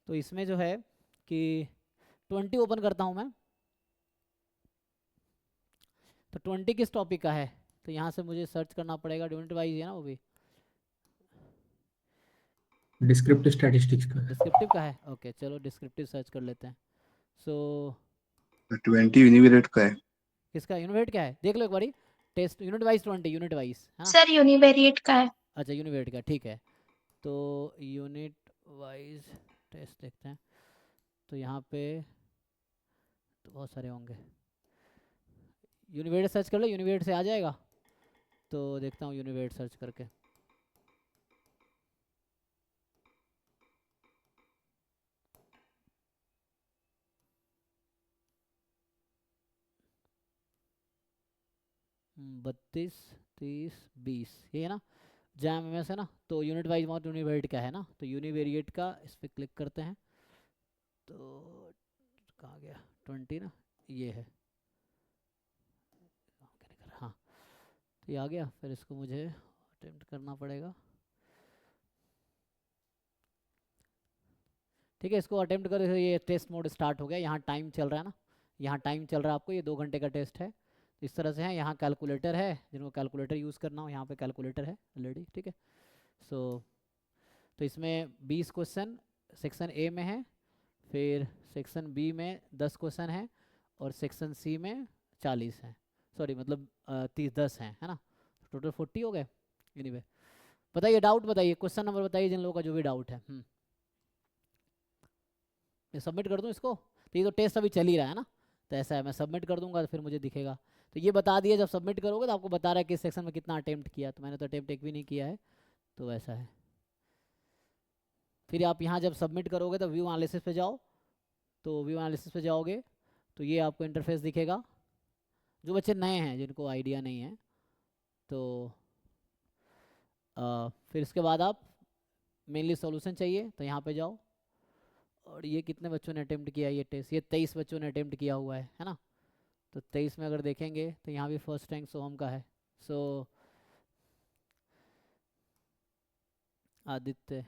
तो इसमें जो है कि 20 ओपन करता हूँ मैं। तो 20 किस टॉपिक का है, तो यहाँ से मुझे सर्च करना पड़ेगा, यूनिट वाइज है ना वो भी, डिस्क्रिप्टिव स्टैटिस्टिक्स का है। डिस्क्रिप्टिव का है। ओके चलो डिस्क्रिप्टिव सर्च कर लेते हैं। सो 20 यूनिवेरिएट का है। किसका यूनिवेट क्या है देख लो एक बारी। Test unit wise 20 unit wise है ना। सर यूनिवेरिएट का है। अच्छा यूनिवेट का ठीक है। तो यूनिट वाइज टेस्ट देखते हैं। तो यहाँ पे तो बहुत सारे होंगे। यूनिवेट सर्च कर लो, यूनिवेट से आ जाएगा। तो देखता हूँ यूनिवेट सर्च करके। बत्तीस 30 20 ये है ना, जैम में से ना। तो यूनिट वाइज माउंट यूनिवेट का है ना, तो यूनिवेरिएट का इस पर क्लिक करते हैं। तो कहाँ गया 20 ना, ये है। हाँ तो ये आ गया। फिर इसको मुझे अटेम्प्ट करना पड़ेगा। ठीक है इसको अटेम्प्ट कर, ये टेस्ट मोड स्टार्ट हो गया। यहाँ टाइम चल रहा है ना, यहाँ टाइम चल रहा है आपको, ये 2 घंटे का टेस्ट है। तो इस तरह से है। यहाँ कैलकुलेटर है, जिनको कैलकुलेटर यूज़ करना हो यहाँ पे कैलकुलेटर है ऑलरेडी। ठीक है सो तो इसमें 20 क्वेश्चन सेक्शन ए में है, फिर सेक्शन बी में 10 क्वेश्चन है, और सेक्शन सी में 40 हैं। सॉरी मतलब 10 हैं है ना, टोटल 40 हो गए। एनीवे बताइए डाउट बताइए, क्वेश्चन नंबर बताइए जिन लोगों का जो भी डाउट है। मैं सबमिट कर दूं इसको, तो ये तो टेस्ट अभी चल ही रहा है ना। तो ऐसा है मैं सबमिट कर दूंगा तो फिर मुझे दिखेगा। तो ये बता दिया जब सबमिट करोगे तो आपको बता रहा है किस सेक्शन में कितना अटेम्प्ट किया। तो मैंने तो अटेम्प्ट एक भी नहीं किया है, तो ऐसा है। फिर आप यहाँ जब सबमिट करोगे तो व्यू एनालिसिस पे जाओ। तो व्यू एनालिसिस पे जाओगे तो ये आपको इंटरफेस दिखेगा। जो बच्चे नए हैं जिनको आइडिया नहीं है तो फिर इसके बाद आप मेनली सॉल्यूशन चाहिए तो यहाँ पे जाओ। और ये कितने बच्चों ने अटेम्प्ट किया ये टेस्ट, ये 23 बच्चों ने अटेम्प्ट किया हुआ है ना। तो 23 में अगर देखेंगे तो यहाँ भी फर्स्ट रैंक सोहम का है। सो आदित्य,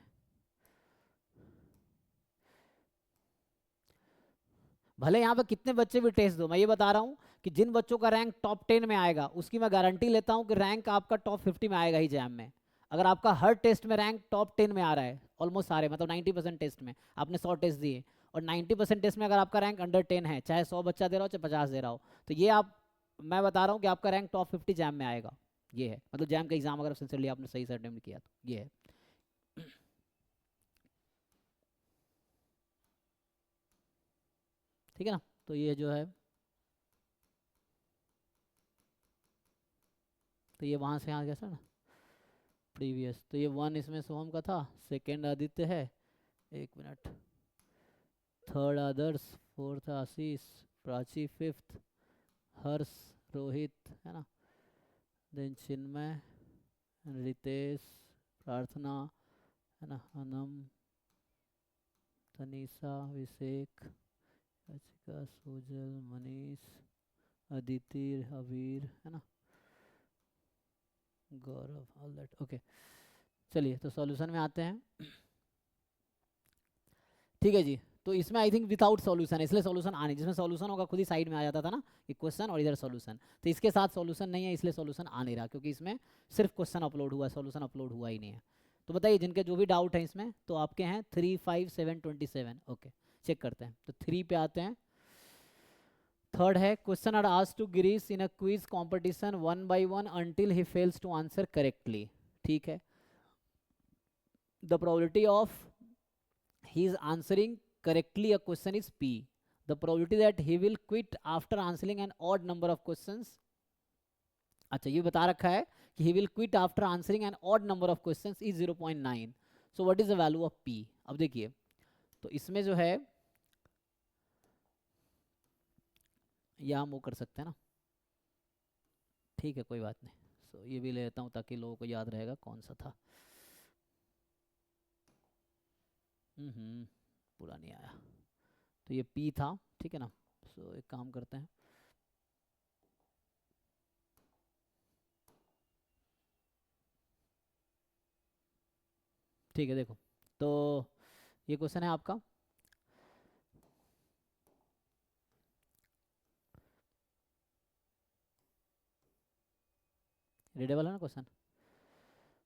भले यहाँ पे कितने बच्चे भी टेस्ट दो, मैं ये बता रहा हूँ कि जिन बच्चों का रैंक टॉप 10 में आएगा उसकी मैं गारंटी लेता हूँ कि रैंक आपका टॉप 50 में आएगा ही जैम में। अगर आपका हर टेस्ट में रैंक टॉप 10 में आ रहा है, ऑलमोस्ट सारे मतलब 90% टेस्ट में आपने 100 टेस्ट दिए, और 90% टेस्ट में अगर आपका रैंक अंडर 10 है, चाहे 100 बच्चा दे रहा हो चाहे 50 दे रहा हो, तो ये आप, मैं बता रहा हूँ कि आपका रैंक टॉप 50 जैम में आएगा। ये है मतलब जैम का एग्जाम अगर सिंसियरली आपने सही से अटेम्प्ट किया तो ये है। ठीक है ना। तो ये जो है, तो ये वहाँ से यहाँ कैसा ना प्रीवियस, तो ये 1 इसमें सोहम का था, सेकंड आदित्य है, 1 मिनट, थर्ड आदर्श, फोर्थ आशीष, प्राची फिफ्थ, हर्ष, रोहित है ना, देन चिन्मय, रितेश, प्रार्थना है ना, अनम, तनीषा, अभिषेक, रचिका, सुजल, मनीष, अदिति, अबीर है ना, गौरव, ऑल दैट ओके। चलिए तो सॉल्यूशन में आते हैं। ठीक है जी। तो इसमें आई थिंक विदाउट सॉल्यूशन है, इसलिए सॉल्यूशन आने, जिसमें सॉल्यूशन होगा खुद ही साइड में आ जाता था ना, एक क्वेश्चन और इधर सॉल्यूशन। तो इसके साथ सॉल्यूशन नहीं है इसलिए सॉल्यूशन आ नहीं रहा, क्योंकि इसमें सिर्फ क्वेश्चन अपलोड हुआ है, सॉल्यूशन अपलोड हुआ ही नहीं है। तो बताइए जिनके जो भी डाउट है इसमें, तो आपके हैं 3 5 7 27। ओके चेक करते हैं। तो 3 पे आते हैं। थर्ड है question are asked to Girish in a quiz competition 1 by 1 until he fails to answer correctly। ठीक है, the probability of he is answering correctly a question is p, the probability that he will quit after answering an odd number of questions, अच्छा ये बता रखा है कि he will quit after answering an odd number of questions is 0.9। so what is the value of p। अब देखिए तो इसमें जो है ये हम वो कर सकते हैं ना, ठीक है कोई बात नहीं। so ये भी ले लेता हूँ ताकि लोगों को याद रहेगा कौन सा था। पूरा नहीं आया। तो ये p था, ठीक है ना। so एक काम करते हैं, ठीक है देखो। तो ये क्वेश्चन है आपका रीडेबल है ना क्वेश्चन?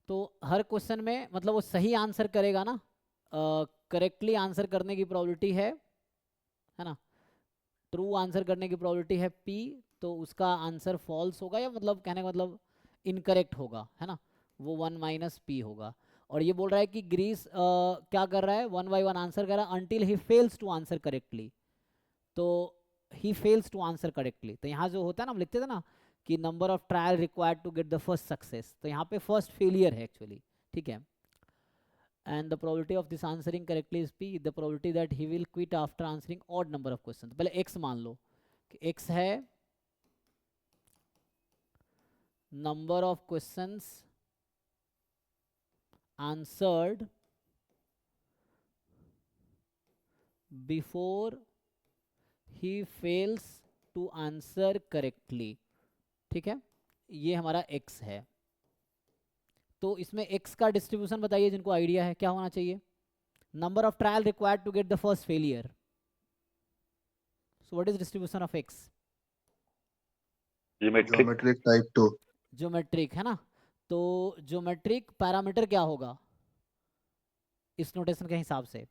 तो हर क्वेश्चन में मतलब वो सही आंसर करेगा ना, करेक्टली आंसर करने की प्रोबेबिलिटी है ना, ट्रू आंसर करने की प्रोबेबिलिटी है p, तो उसका आंसर फॉल्स होगा, या मतलब कहने का मतलब इनकरेक्ट होगा, है ना, वो 1 माइनस पी होगा। और ये बोल रहा है कि ग्रीस क्या कर रहा है, 1 बाई 1 आंसर कर रहा है until he fails to answer correctly. तो he fails to answer correctly, तो यहाँ जो होता है ना, हम लिखते थे ना कि number of trial required to get the first success, तो यहाँ पे फर्स्ट फेलियर है एक्चुअली, ठीक है। and the probability of this answering correctly is p, the probability that he will quit after answering odd number of questions। पहले x मान लो कि x है number of questions answered before he fails to answer correctly, ठीक है, ये हमारा x है। तो इसमें x का डिस्ट्रीब्यूशन बताइए जिनको आइडिया है क्या होना चाहिए, number of trial required to get the first failure, so what is distribution of x? Geometric type 2. Geometric है ना, तो ज्योमेट्रिक पैरामीटर क्या होगा इस नोटेशन के हिसाब से?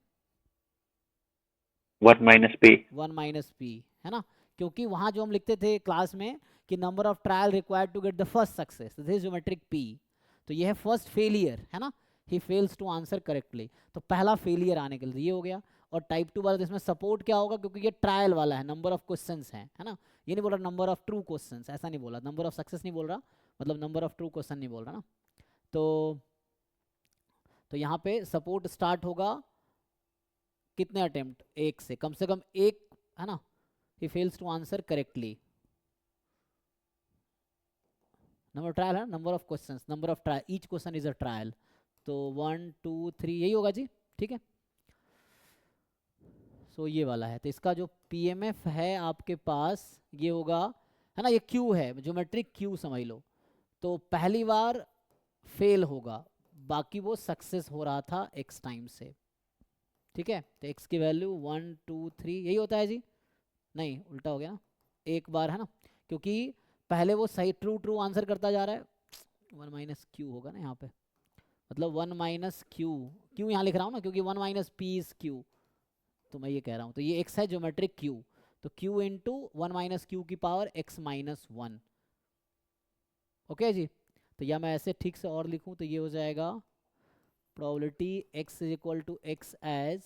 1 माइनस पी। 1 माइनस पी, है ना, क्योंकि वहां जो हम लिखते थे क्लास में कि number of trial required to get the first success, this is geometric p, तो ये है फर्स्ट फेलियर, है ना, he fails to answer correctly, तो पहला फेलियर आने के लिए ये हो गया। और टाइप 2 वाला इसमें सपोर्ट क्या होगा, क्योंकि ये ट्रायल वाला है, नंबर ऑफ क्वेश्चंस हैं, है ना, ये नहीं बोल रहा नंबर ऑफ ट्रू क्वेश्चंस, ऐसा नहीं बोला, नंबर ऑफ सक्सेस नहीं बोल रहा, मतलब नंबर ऑफ ट्रू क्वेश्चन नहीं बोल रहा ना। तो यहाँ पे सपोर्ट स्टार्ट होगा कितने अटेम्प्ट, एक से कम एक, है ना, he fails to answer correctly, number trial है, number of questions, number of trial, each question is a trial, तो 1 2 3 यही होगा जी, ठीक है। सो ये वाला है, तो इसका जो पीएमएफ है आपके पास ये होगा, है ना, ये क्यू है, ज्योमेट्रिक क्यू समझ लो, तो पहली बार फेल होगा, बाकी वो सक्सेस हो रहा था x टाइम से, ठीक है। तो x की वैल्यू 1 2 3 यही होता है जी, नहीं उल्टा हो गया ना, एक बार, है ना, क्योंकि पहले वो सही ट्रू आंसर करता जा रहा है, 1 माइनस क्यू होगा ना यहाँ पे, मतलब 1 माइनस क्यू यहाँ लिख रहा हूँ ना, क्योंकि 1 माइनस पी इज क्यू, तो मैं ये कह रहा हूँ, तो ये x है ज्योमेट्रिक क्यू, तो q इंटू 1 माइनस क्यू की पावर x माइनस 1, ओके जी। तो या मैं ऐसे ठीक से और लिखूँ तो ये हो जाएगा probability x is equal to x as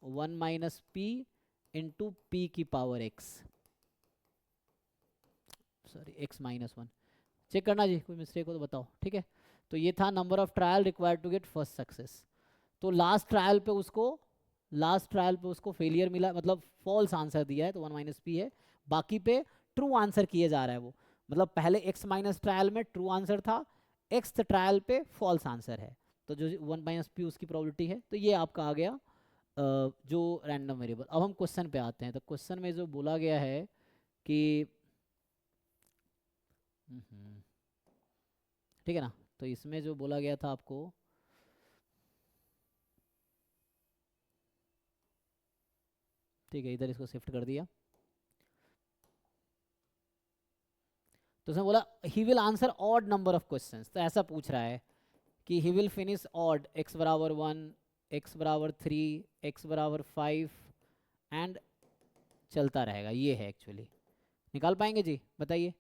1 minus p into p की power x, sorry x minus 1, check करना जी कोई मिस्टेक हो तो बताओ, ठीक है। तो ये था number of trial required to get first success, तो लास्ट ट्रायल पे उसको फेलियर मिला, मतलब फॉल्स आंसर दिया है, तो 1 माइनस पी है, बाकी पे ट्रू आंसर किए जा रहा है वो, मतलब पहले x माइनस ट्रायल में ट्रू आंसर था, x ट्रायल पे फॉल्स आंसर है, तो जो 1 माइनस पी उसकी प्रोबेबिलिटी है, तो ये आपका आ गया जो रैंडम वेरिएबल। अब हम क्वेश्चन पे आते हैं, तो क्वेश्चन में जो बोला गया है कि ठीक है ना, तो इसमें जो बोला गया था आपको, ठीक है, इधर इसको शिफ्ट कर दिया, तो उसने बोला he will answer odd number of questions, तो ऐसा पूछ रहा है कि he will finish odd, x बराबर 1, x बराबर 3, x बराबर 5 एंड चलता रहेगा, ये है एक्चुअली, निकाल पाएंगे जी बताइए।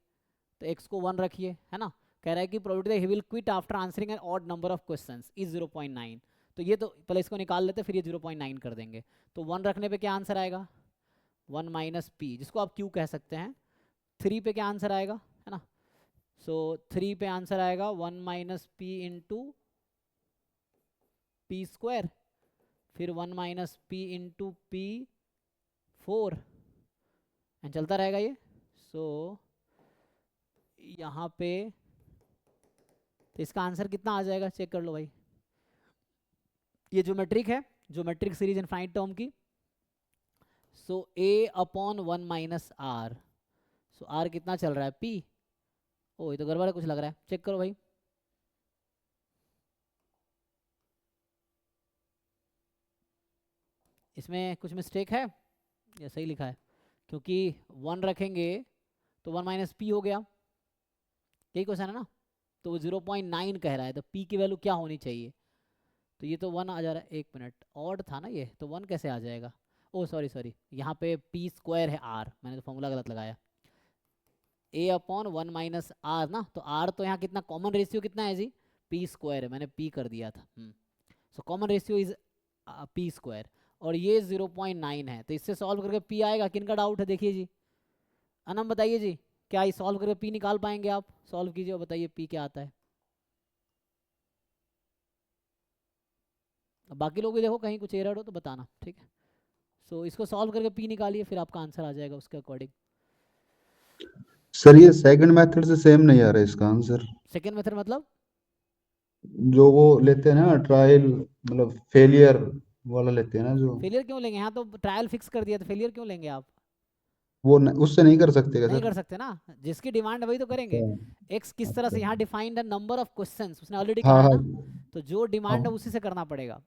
तो x को 1 रखिए, है ना, कह रहा है कि probability he will quit after answering an odd number of questions is 0.9, तो ये तो पहले इसको निकाल लेते फिर ये 0.9 कर देंगे, तो 1 रखने पे क्या आंसर आएगा, 1 माइनस पी, जिसको आप q कह सकते हैं, 3 पे क्या आंसर आएगा, है ना, सो 3 पे आंसर आएगा 1 minus p into P square, फिर 1 minus p into P 4 and चलता रहेगा ये। सो यहाँ पे तो इसका आंसर कितना आ जाएगा चेक कर लो भाई, ये ज्योमेट्रिक है, ज्योमेट्रिक सीरीज इनफाइनाइट टर्म की, so a upon 1 minus r, so r कितना चल रहा है p, ओ ये तो गड़बड़ कुछ लग रहा है, चेक करो भाई, इसमें कुछ मिस्टेक है या सही लिखा है, क्योंकि 1 रखेंगे तो 1 माइनस पी हो गया, यही क्वेश्चन है ना। तो वो 0.9 कह रहा है, तो p की वैल्यू क्या होनी चाहिए। तो ये तो 1 आ जा रहा है, 1 मिनट ऑड था ना ये, तो 1 कैसे आ जाएगा। ओ सॉरी सॉरी, यहाँ पे p स्क्वायर है r, मैंने तो फॉर्मूला गलत लगाया। a अपॉन 1 माइनस आर ना, तो r तो यहाँ कितना कॉमन रेशियो कितना है जी, p स्क्वायर है, मैंने p कर दिया था। So common ratio is p square, और ये 0.9 है, तो इससे सॉल्व करके p आएगा। किन का डाउट है देखिए जी, अनम बताइए जी, क्या ये सॉल्व करके p निकाल पाएंगे आप। सॉल्व कीजिए और बताइए p क्या आता है। अब बाकी लोग भी देखो कहीं कुछ एरर हो तो बताना, ठीक है। सो इसको सॉल्व करके p निकालिए, फिर आपका आंसर आ जाएगा उसके अकॉर्डिंग। सर ये सेकंड मेथड से सेम नहीं आ रहा है इसका आंसर। सेकेंड मेथड मतलब जो वो लेते हैं ना ट्रायल, मतलब फेलियर वाला लेते हैं ना जो, फेलियर क्यों लेंगे, यहाँ तो ट्रायल फिक्स कर दिया, तो फेलियर क्यों लेंगे आप। उससे नहीं कर सकते क्या नहीं सर? कर सकते ना, जिसकी डिमांड है वही तो करेंगे। एक्स किस तरह से, अच्छा। यहाँ डिफाइंड है नंबर ऑफ क्वेश्चंस, उसने ऑलरेडी हाँ कहा है हाँ ना, तो जो हाँ डिमांड है उसी से करना पड़ेगा।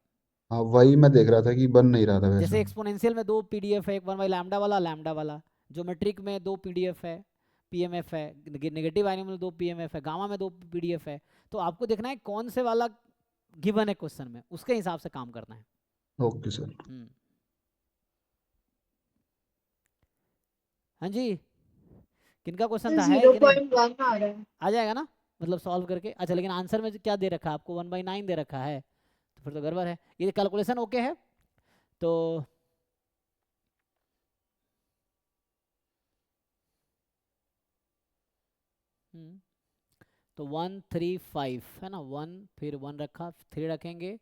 हाँ, वही मैं देख रहा था कि बन नहीं रहा था वैसा। जैसे एक्सपोनेंशियल में 2 पीडीएफ है, एक 1 बाई लैम्डा वाला, लैम्डा वाला। ज्योमेट्रिक में 2 पीडीएफ है, पीएमएफ है। नेगेटिव एनिमल में 2 पीएमएफ है, गामा में 2 पीडीएफ है। तो आपको देखना है कौन से वाला गिवन है क्वेश्चन में, उसके हिसाब से काम करना है। Okay sir. हाँ जी, किनका क्वेश्चन था, है जीरो कि नहीं। पॉइंट वन आ रहा है। आ जाएगा ना, मतलब सॉल्व करके। अच्छा लेकिन आंसर में क्या दे रखा है आपको, 1/9 दे रखा है, तो फिर तो गड़बड़ है। ये कैलकुलेशन ओके है तो तो 135 है ना, 1 फिर 1 रखा, 3 रखेंगे,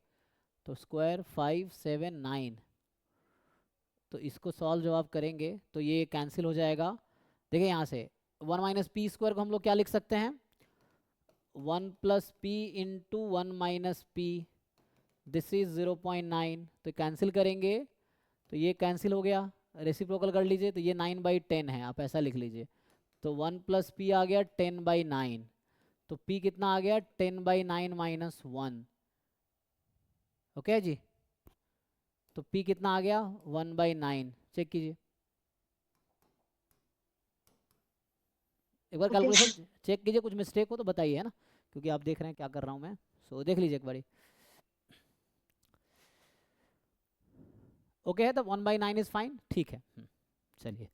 तो स्क्वायर 5 7 9। तो इसको सॉल्व जब आप करेंगे तो ये कैंसिल हो जाएगा। देखिए यहाँ से 1 माइनस पी स्क्वायर को हम लोग क्या लिख सकते हैं, 1 plus P into 1 minus P, this is 0.9। तो कैंसिल करेंगे तो ये कैंसिल हो गया, रेसिप्रोकल कर लीजिए, तो ये 9/10 है, आप ऐसा लिख लीजिए। तो 1 प्लस पी आ गया 10/9, तो p कितना आ गया 10/9 माइनस 1। ओके जी, तो p कितना आ गया 1/9। चेक कीजिए एक बार, ओके कैलकुलेशन चेक कीजिए, कुछ मिस्टेक हो तो बताइए, है ना, क्योंकि आप देख रहे हैं क्या कर रहा हूँ मैं। सो देख लीजिए एक बारी। ओके है, तो 1/9 इज फाइन, ठीक है। चलिए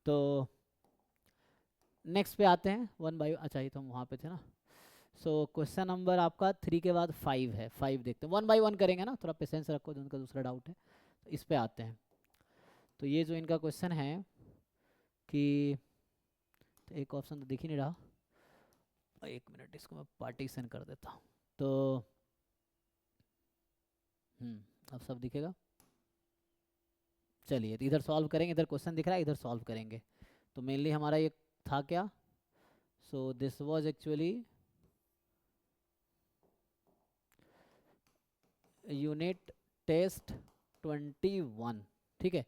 तो नेक्स्ट पे आते हैं, 1/, अच्छा ये तो हम वहाँ पे थे ना। सो क्वेश्चन नंबर आपका 3 के बाद 5 है, 5 देखते हैं, 1/1 करेंगे ना, थोड़ा पेशेंस रखो, जो उनका दूसरा डाउट है। तो इस पे आते हैं। तो ये जो इनका क्वेश्चन है कि, तो एक ऑप्शन तो दिख ही नहीं रहा, 1 मिनट इसको मैं पार्टीशन कर देता हूँ। तो अब सब दिखेगा। चलिए तो इधर सॉल्व करेंगे, इधर क्वेश्चन दिख रहा है, इधर सॉल्व करेंगे। तो मेनली हमारा ये था क्या, so this was actually unit test 21, ठीक है।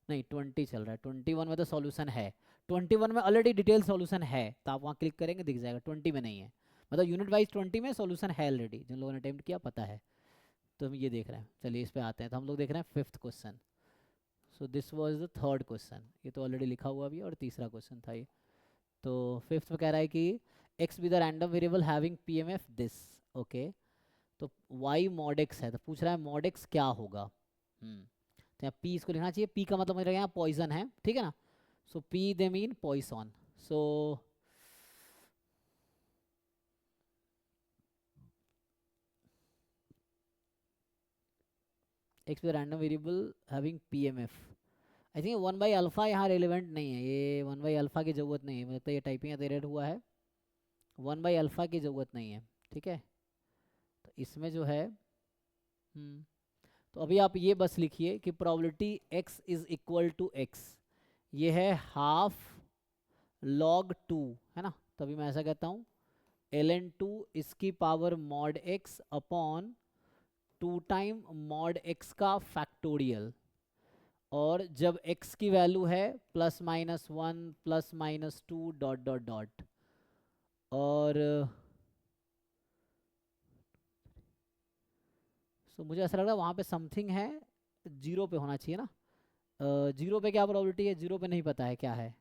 नहीं 20 चल रहा है, 21 में तो सॉल्यूशन है, 21 में ऑलरेडी डिटेल सॉल्यूशन है, तो आप वहाँ क्लिक करेंगे दिख जाएगा। 20 में नहीं है, मतलब यूनिट वाइज 20 में सॉल्यूशन है ऑलरेडी, जिन लोगों ने अटेम्प्ट किया पता है। तो हम ये देख रहे हैं, चलिए इस पे आते हैं। तो हम लोग देख रहे हैं 5th question. So this was the 3rd question, ये तो ऑलरेडी लिखा हुआ भी है, और तीसरा क्वेश्चन था ये। तो 5th में कह रहा है कि x with a random variable having pmf this, okay. तो y mod x है, तो पूछ रहा है mod x क्या होगा। तो यहाँ p इसको लिखना चाहिए, p का मतलब मुझे यहाँ पॉइजन है, ठीक है ना। So p the mean Poisson. So x with random variable having pmf, I think 1/अल्फा यहाँ रेलिवेंट नहीं है, ये 1/अल्फा की ज़रूरत नहीं है, मतलब ये टाइपिंग एरर हुआ है, 1/अल्फा की ज़रूरत नहीं है, ठीक है। तो इसमें जो है तो अभी आप ये बस लिखिए कि probability x is equal to x, ये है हाफ log 2, है ना। तभी मैं ऐसा कहता हूँ ln2 इसकी power mod x upon 2 time mod x का फैक्टोरियल, और जब x की वैल्यू है +-1 +-2 डॉट डॉट डॉट, और सो मुझे ऐसा लग रहा है वहाँ पे समथिंग है, 0 पे होना चाहिए ना। 0 पे क्या प्रोबेबिलिटी है, 0 पे नहीं पता है क्या है।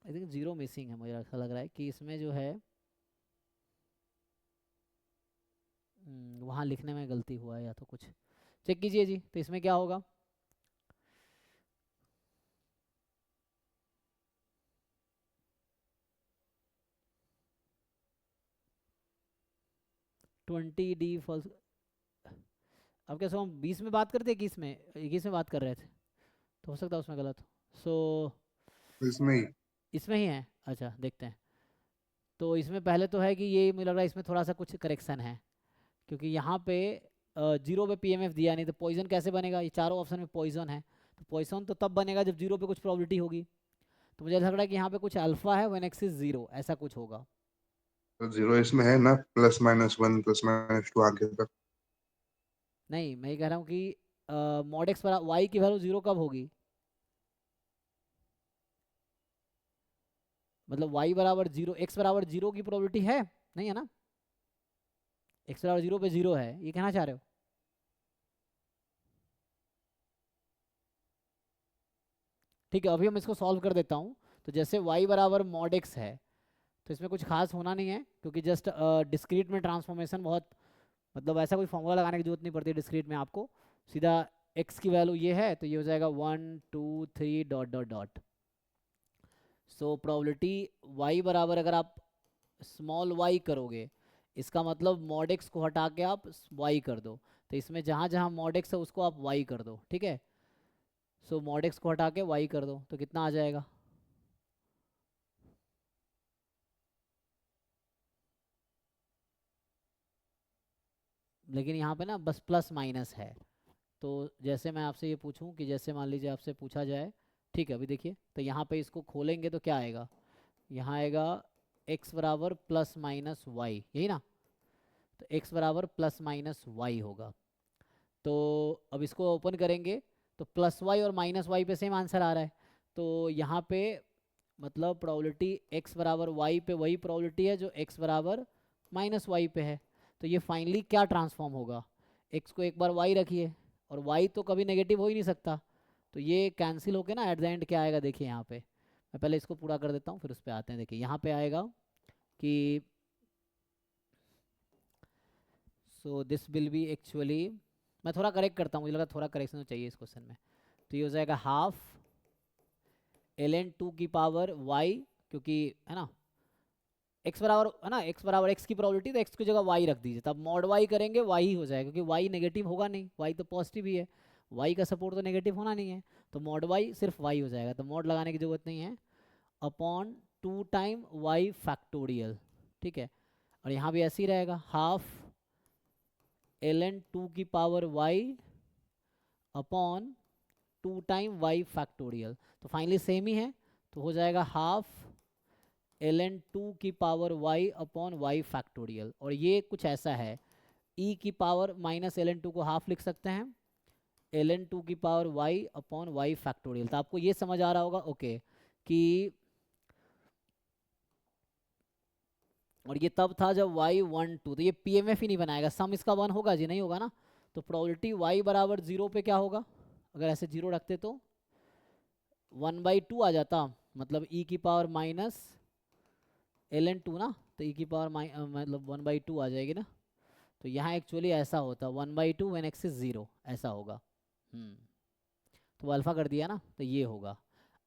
आई थिंक जीरो मिसिंग है, मुझे ऐसा लग रहा है कि इसमें जो है वहाँ लिखने में गलती हुआ है या तो कुछ। चेक कीजिए जी, तो इसमें क्या होगा? Twenty default. अब क्या सो हम 20 में बात करते हैं कि इसमें 21 में बात कर रहे थे, तो हो सकता है उसमें गलत हो। सो इसमें ही इसमें ही है, अच्छा देखते हैं। तो इसमें पहले तो है कि ये मुझे लग रहा है इसमें थोड़ा सा कुछ करेक्शन है, क्योंकि यहाँ पे जीरो पे पीएमएफ दिया नहीं, तो पॉइजन कैसे बनेगा? ये चारों ऑप्शन में पॉइजन है, तो पॉइजन तो तब बनेगा जब जीरो पे कुछ प्रोबेबिलिटी होगी। तो मुझे लग रहा है कि यहाँ पे कुछ अल्फा है व्हेन एक्स इज जीरो, ऐसा कुछ होगा। तो जीरो इसमें है ना, +-1 +-2 आगे तक। नहीं, मैं ये कह रहा हूँ कि मॉड एक्स पर वाई की वैल्यू जीरो कब होगी? मतलब वाई बराबर जीरो, एक्स बराबर जीरो की प्रोबेबिलिटी है, नहीं है ना? एक्स बराबर जीरो पे जीरो है, ये कहना चाह रहे हो? ठीक है, अभी हम इसको सॉल्व कर देता हूँ। तो जैसे y बराबर मॉड एक्स है, तो इसमें कुछ खास होना नहीं है, क्योंकि जस्ट डिस्क्रीट में ट्रांसफॉर्मेशन बहुत, मतलब ऐसा कोई फॉर्मूला लगाने की जरूरत नहीं पड़ती डिस्क्रीट में। आपको सीधा x की वैल्यू ये है, तो ये हो जाएगा 1 2 3 dot dot dot. So probability y बराबर, अगर आप स्मॉल y करोगे, इसका मतलब मॉड एक्स को हटा के आप y कर दो, तो इसमें जहाँ जहाँ मॉड एक्स है उसको आप y कर दो, ठीक है? सो मॉड एक्स को हटा के y कर दो, तो कितना आ जाएगा? लेकिन यहाँ पे ना बस प्लस माइनस है। तो जैसे मैं आपसे ये पूछूं कि जैसे मान लीजिए आपसे पूछा जाए, ठीक है, अभी देखिए, तो यहाँ पे इसको खोलेंगे तो क्या आएगा? यहाँ आएगा x बराबर प्लस माइनस वाई, यही ना? तो x बराबर प्लस माइनस वाई होगा। तो अब इसको ओपन करेंगे, तो प्लस वाई और माइनस वाई पे सेम आंसर आ रहा है। तो यहाँ पे मतलब प्रोबेबिलिटी x बराबर y पे वही प्रोबेबिलिटी है जो x बराबर माइनस वाई पे है। तो ये फाइनली क्या ट्रांसफॉर्म होगा? x को एक बार y रखिए, और y तो कभी नेगेटिव हो ही नहीं सकता, तो ये कैंसिल होके ना एट द एंड क्या आएगा? देखिए यहाँ पे, मैं पहले इसको पूरा कर देता हूँ फिर उस पर आते हैं। देखिए यहाँ पे आएगा कि so this will be actually, मैं थोड़ा करेक्ट करता हूँ, मुझे लगा थोड़ा करेक्शन तो चाहिए इस क्वेश्चन में। तो ये हो जाएगा हाफ ln 2 की पावर y, क्योंकि है ना x बराबर है ना, x बराबर x की प्रोबेबिलिटी, तो x की जगह y रख दीजिए, तब मॉड y करेंगे y ही हो जाएगा, क्योंकि y नेगेटिव होगा नहीं, y तो पॉजिटिव ही है, y का सपोर्ट तो नेगेटिव होना नहीं है, तो मॉड y सिर्फ y हो जाएगा, तो मॉड लगाने की जरूरत नहीं है, अपॉन 2 टाइम y फैक्टोरियल, ठीक है? और यहाँ भी ऐसे ही रहेगा, हाफ ln 2 की power y upon 2 time y factorial, तो फाइनली सेम ही है, तो हो जाएगा हाफ ln 2 की power y upon y factorial. और ये कुछ ऐसा है, e की पावर माइनस ln 2 को हाफ लिख सकते हैं, ln 2 की power y upon y factorial. तो आपको ये समझ आ रहा होगा, ओके, कि और ये तब था जब y 1 2, तो ये pmf ही नहीं बनाएगा, सम इसका 1 होगा जी, नहीं होगा ना? तो प्रोबेबिलिटी y बराबर 0 पे क्या होगा? अगर ऐसे 0 रखते तो 1/2 आ जाता, मतलब e की पावर माइनस ln 2 ना, तो e की पावर मतलब 1/2 आ जाएगी ना। तो यहाँ एक्चुअली ऐसा होता 1/2 व्हेन x इज 0, ऐसा होगा। तो अल्फा कर दिया ना, तो ये होगा,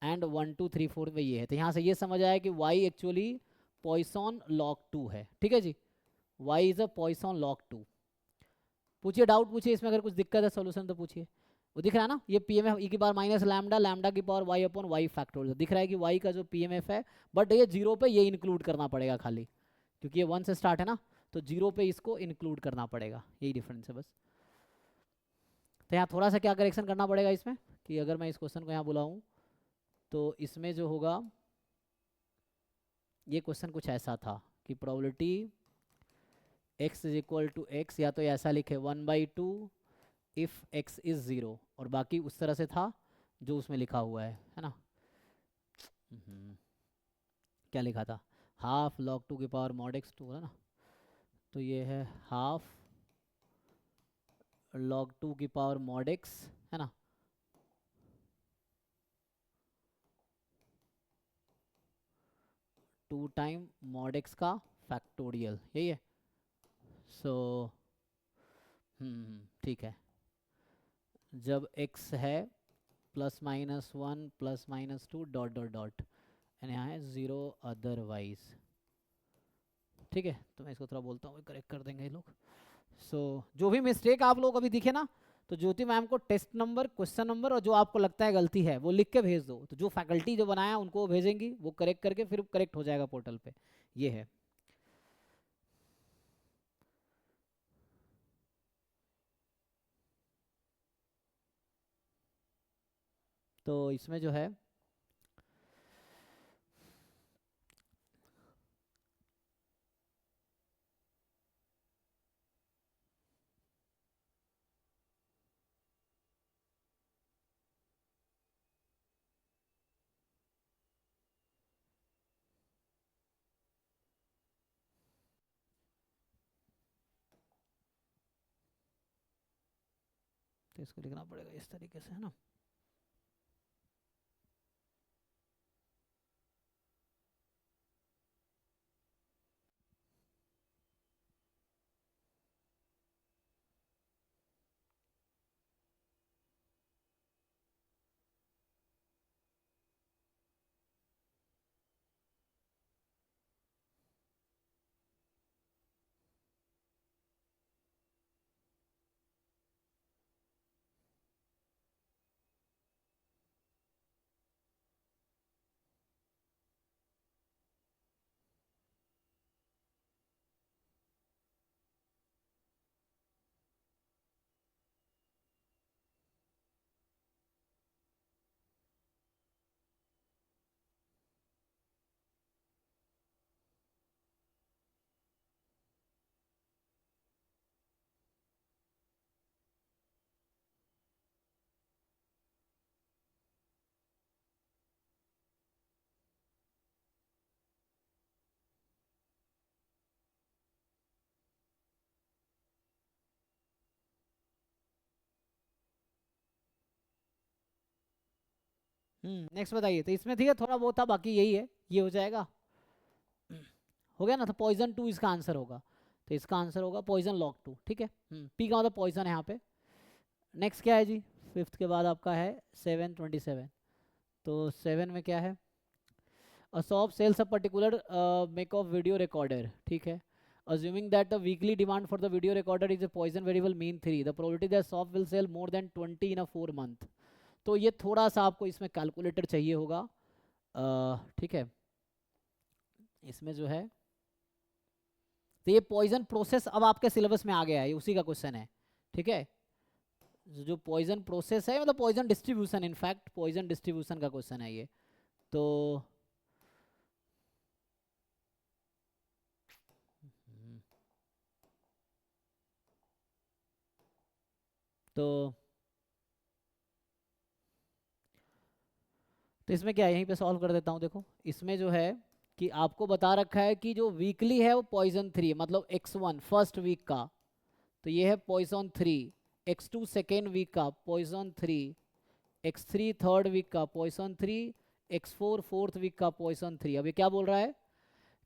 एंड 1 2 3 4 में ये है। तो यहाँ से ये समझ आया कि y एक्चुअली पॉइसन लॉग 2 है, ठीक है जी, y is a Poisson log 2। पूछिए, डाउट पूछिए, इसमें अगर कुछ दिक्कत है सोल्यूशन तो पूछिए। वो दिख रहा है ना, ये पी एम एफ ई की पावर माइनस लैम्डा, लैम्डा की power y upon y factorial, दिख रहा है कि वाई का जो पी एम एफ है, बट ये जीरो पे ये इंक्लूड करना पड़ेगा खाली, क्योंकि ये 1 से स्टार्ट है ना, तो जीरो पे इसको इंक्लूड करना पड़ेगा, यही डिफरेंस है बस। तो यहाँ थोड़ा सा क्या करेक्शन करना पड़ेगा इसमें, कि अगर मैं इस क्वेश्चन को यहाँ बुलाऊँ, तो इसमें जो होगा, ये क्वेश्चन कुछ ऐसा था कि probability x is equal to x, या तो ऐसा लिखे 1/2 इफ x इज 0, और बाकी उस तरह से था जो उसमें लिखा हुआ है ना? क्या लिखा था? हाफ log 2 की पावर mod x 2 है ना, तो ये है हाफ log 2 की पावर mod x, है ना? 2 टाइम मॉड x का फैक्टोरियल, यही है। सो ठीक है, जब x है +-1 +-2 डॉट डॉट डॉट एंड यहाँ है 0 अदरवाइज। ठीक है, तो मैं इसको थोड़ा बोलता हूँ, करेक्ट कर देंगे ये लोग। सो जो भी मिस्टेक आप लोग अभी दिखे ना, तो ज्योति मैम को टेस्ट नंबर, क्वेश्चन नंबर और जो आपको लगता है गलती है वो लिख के भेज दो, तो जो फैकल्टी जो बनाया उनको वो भेजेंगी, वो करेक्ट करके फिर करेक्ट हो जाएगा पोर्टल पे। ये है। तो इसमें जो है तो इसको लिखना पड़ेगा इस तरीके से, है ना। नेक्स्ट बताइए। तो इसमें ठीक है, थोड़ा बहुत था, बाकी यही है, ये हो जाएगा। हो गया ना, तो पॉइजन 2 इसका आंसर होगा। तो इसका आंसर होगा पॉइजन लॉग 2। ठीक है, पी का मतलब पॉइजन है यहाँ पे। नेक्स्ट क्या है जी, फिफ्थ के बाद आपका है 727। तो 7 में क्या है, a shop sells a particular make of video recorder. ठीक है, assuming that the weekly demand for the video recorder is a poison variable mean 3, the probability that shop will sell more than 20 in a 4 month। तो ये थोड़ा सा आपको इसमें calculator चाहिए होगा। ठीक है, इसमें जो है, तो ये पॉइजन प्रोसेस अब आपके सिलेबस में आ गया है, ये उसी का क्वेश्चन है। ठीक है, जो पॉइजन प्रोसेस है मतलब Poisson distribution, in fact Poisson distribution का क्वेश्चन है ये। तो तो तो इसमें क्या है, यहीं पे सॉल्व कर देता हूँ। देखो इसमें जो है कि आपको बता रखा है कि जो वीकली है वो पॉइजन 3, मतलब x1 फर्स्ट वीक का, तो ये है पॉइजन 3, x2 सेकेंड वीक का पॉइजन 3, x3 थर्ड वीक का पॉइजन 3, x4 फोर्थ वीक का पॉइजन 3। अब ये क्या बोल रहा है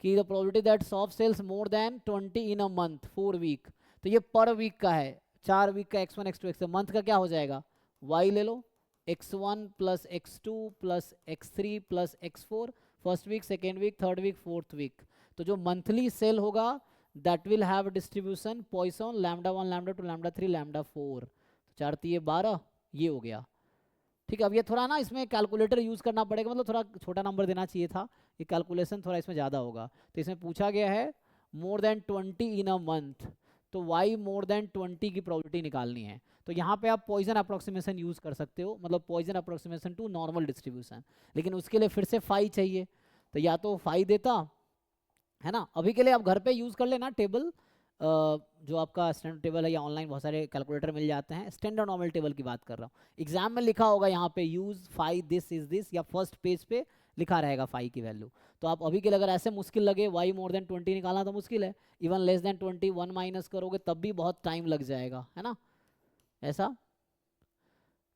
कि the probability that shop sells more than 20 in a month 4 week. तो ये पर वीक का है, 4 वीक का x1 x2 x3, मंथ का क्या हो जाएगा, y ले लो, x1 plus x2 plus x3 plus x4, first week second week third week fourth week. तो जो मंथली सेल होगा that will have distribution Poisson λ1 λ2 λ3 λ4। तो 4 3 12, ये हो गया। ठीक है, अब ये थोड़ा ना इसमें कैलकुलेटर यूज़ करना पड़ेगा, मतलब थोड़ा छोटा नंबर देना चाहिए था, ये कैलकुलेशन थोड़ा इसमें ज़्यादा होगा। तो इसमें पूछा गया है मोर देन 20 इन अ मंथ, तो y मोर देन 20 की प्रोबेबिलिटी निकालनी है। तो यहाँ पे आप पॉइजन अप्रोक्सीमेशन यूज़ कर सकते हो, मतलब Poisson approximation to normal distribution, लेकिन उसके लिए फिर से फाई चाहिए। तो या तो फाई देता है ना, अभी के लिए आप घर पे यूज़ कर लेना टेबल, जो आपका स्टैंडर्ड टेबल है या ऑनलाइन बहुत सारे कैलकुलेटर मिल जाते हैं। स्टैंडर्ड नॉर्मल टेबल की बात कर रहा हूँ, एग्जाम में लिखा होगा यहाँ पे use phi this is this, या फर्स्ट पेज पे लिखा रहेगा फाई की वैल्यू। तो आप अभी के लिए अगर ऐसे मुश्किल लगे y मोर देन 20 निकालना तो मुश्किल है, इवन लेस देन 20 1 माइनस करोगे तब भी बहुत टाइम लग जाएगा, है ना ऐसा।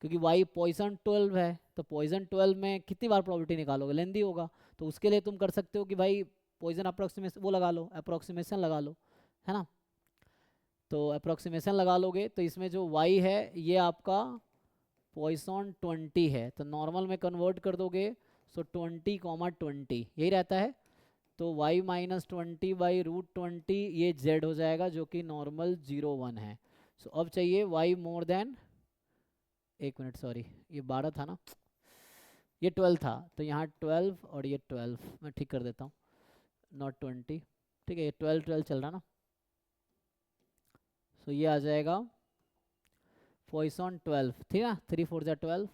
क्योंकि y पॉइसन 12 है, तो पॉइसन 12 में कितनी बार प्रोबेबिलिटी निकालोगे, लेंदी होगा। तो उसके लिए तुम कर सकते हो कि भाई पॉइसन अप्रोक्सीमेशन वो लगा लो, अप्रोक्सीमेशन लगा लो, है ना। तो अप्रोक्सीमेशन लगा लोगे तो इसमें जो y है ये आपका पॉइसन 20 है, तो नॉर्मल में कन्वर्ट कर दोगे सो 20,20 यही रहता है। तो y माइनस 20/√20 ये z हो जाएगा जो कि नॉर्मल 0,1 है। सो अब चाहिए y मोर देन, एक मिनट सॉरी ये 12 था ना, ये 12 था, तो यहाँ 12 और ये 12 मैं ठीक कर देता हूँ, नॉट 20, ठीक है, ये 12 चल रहा ना। सो ये आ जाएगा पॉइसन 12, ठीक है ना, 3 4 जा 12,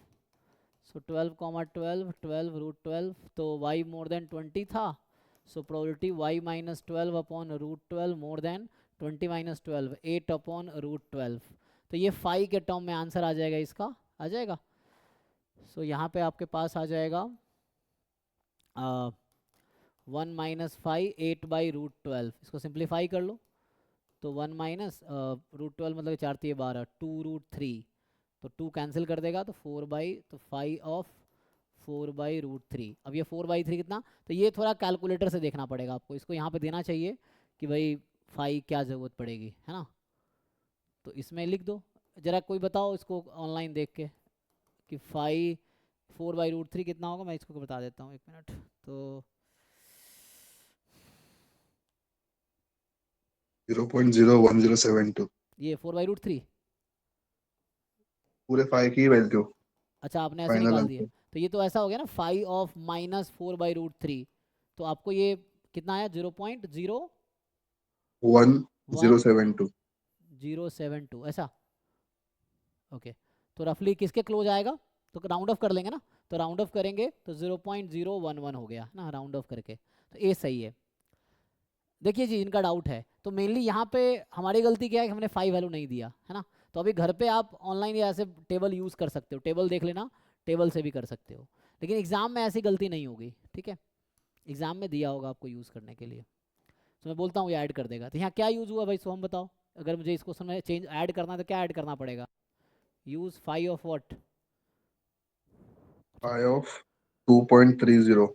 सो 12,12 12√12, तो y मोर देन 20 था, सो प्रोबेबिलिटी y माइनस 12/√12 मोर देन 20 माइनस 12 8/√12, तो ये फाई के टर्म में आंसर आ जाएगा, इसका आ जाएगा। सो यहाँ पे आपके पास आ जाएगा 1 माइनस 5 8/√12, इसको सिंप्लीफाई कर लो, तो 1 माइनस √12 मतलब 4×3 = 12, 2√3, तो 2 कैंसिल कर देगा तो 4/4/√3। अब ये 4/3 कितना, तो ये थोड़ा कैलकुलेटर से देखना पड़ेगा आपको, इसको यहाँ पे देना चाहिए कि भाई 5 क्या ज़रूरत पड़ेगी, है ना। तो इसमें लिख दो, ज़रा कोई बताओ इसको ऑनलाइन देख के कि 4/√3 कितना होगा, मैं इसको बता देता हूँ, एक मिनट। तो 0.01072 ये 4/√3, पूरे 5 की वैल्यू अच्छा आपने ऐसे फाइनल निकाल दिए, आंसर तो ये तो ऐसा हो गया ना 5 ऑफ माइनस 4/√3, तो आपको ये कितना आया 1072 0.1072 ऐसा, ओके। तो रफली किसके क्लोज आएगा, तो राउंड ऑफ कर लेंगे ना, तो राउंड ऑफ करेंगे तो 0.011 हो गया ना राउंड ऑफ करके, तो ए सही है। देखिए जी इनका डाउट है, तो मेनली यहाँ पे हमारी गलती क्या है कि हमने 5 वैल्यू नहीं दिया, है ना। तो अभी घर पे आप ऑनलाइन या ऐसे टेबल यूज़ कर सकते हो, टेबल देख लेना, टेबल से भी कर सकते हो, लेकिन एग्ज़ाम में ऐसी गलती नहीं होगी, ठीक है। एग्ज़ाम में दिया होगा आपको यूज़ करने के लिए, तो मैं बोलता हूँ ये ऐड कर देगा। तो यहाँ क्या यूज़ हुआ भाई सोहम बताओ, अगर मुझे इस क्वेश्चन में चेंज ऐड करना है तो क्या ऐड करना पड़ेगा, यूज़ 5 ऑफ व्हाट, 5 ऑफ 2.30,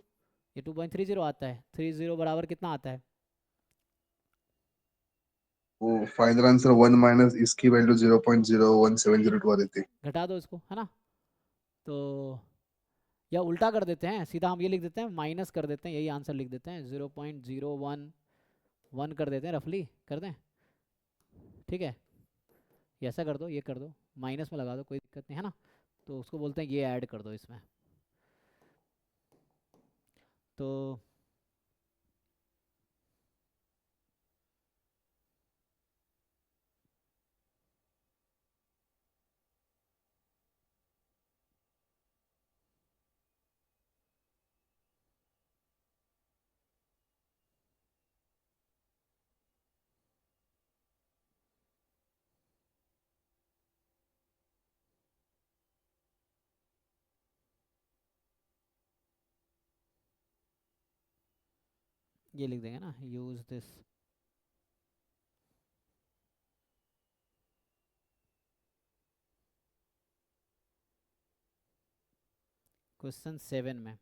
ये 2.30 आता है, 30 बराबर कितना आता है, वो फाइनल आंसर 1 माइनस इसकी वैल्यू 0.01702 आ देती। घटा दो इसको, है ना। तो या उल्टा कर देते हैं, सीधा हम ये लिख देते हैं माइनस कर देते हैं, यही आंसर लिख देते हैं 0.011 कर देते हैं, रफली कर दें, ठीक है। ये ऐसा कर दो, ये कर दो, माइनस में लगा दो, कोई दिक्कत नहीं है ना। तो उसको बोलते हैं ये ऐड कर दो इसमें, तो ये लिख देंगे ना, यूज दिस क्वेश्चन 7 में।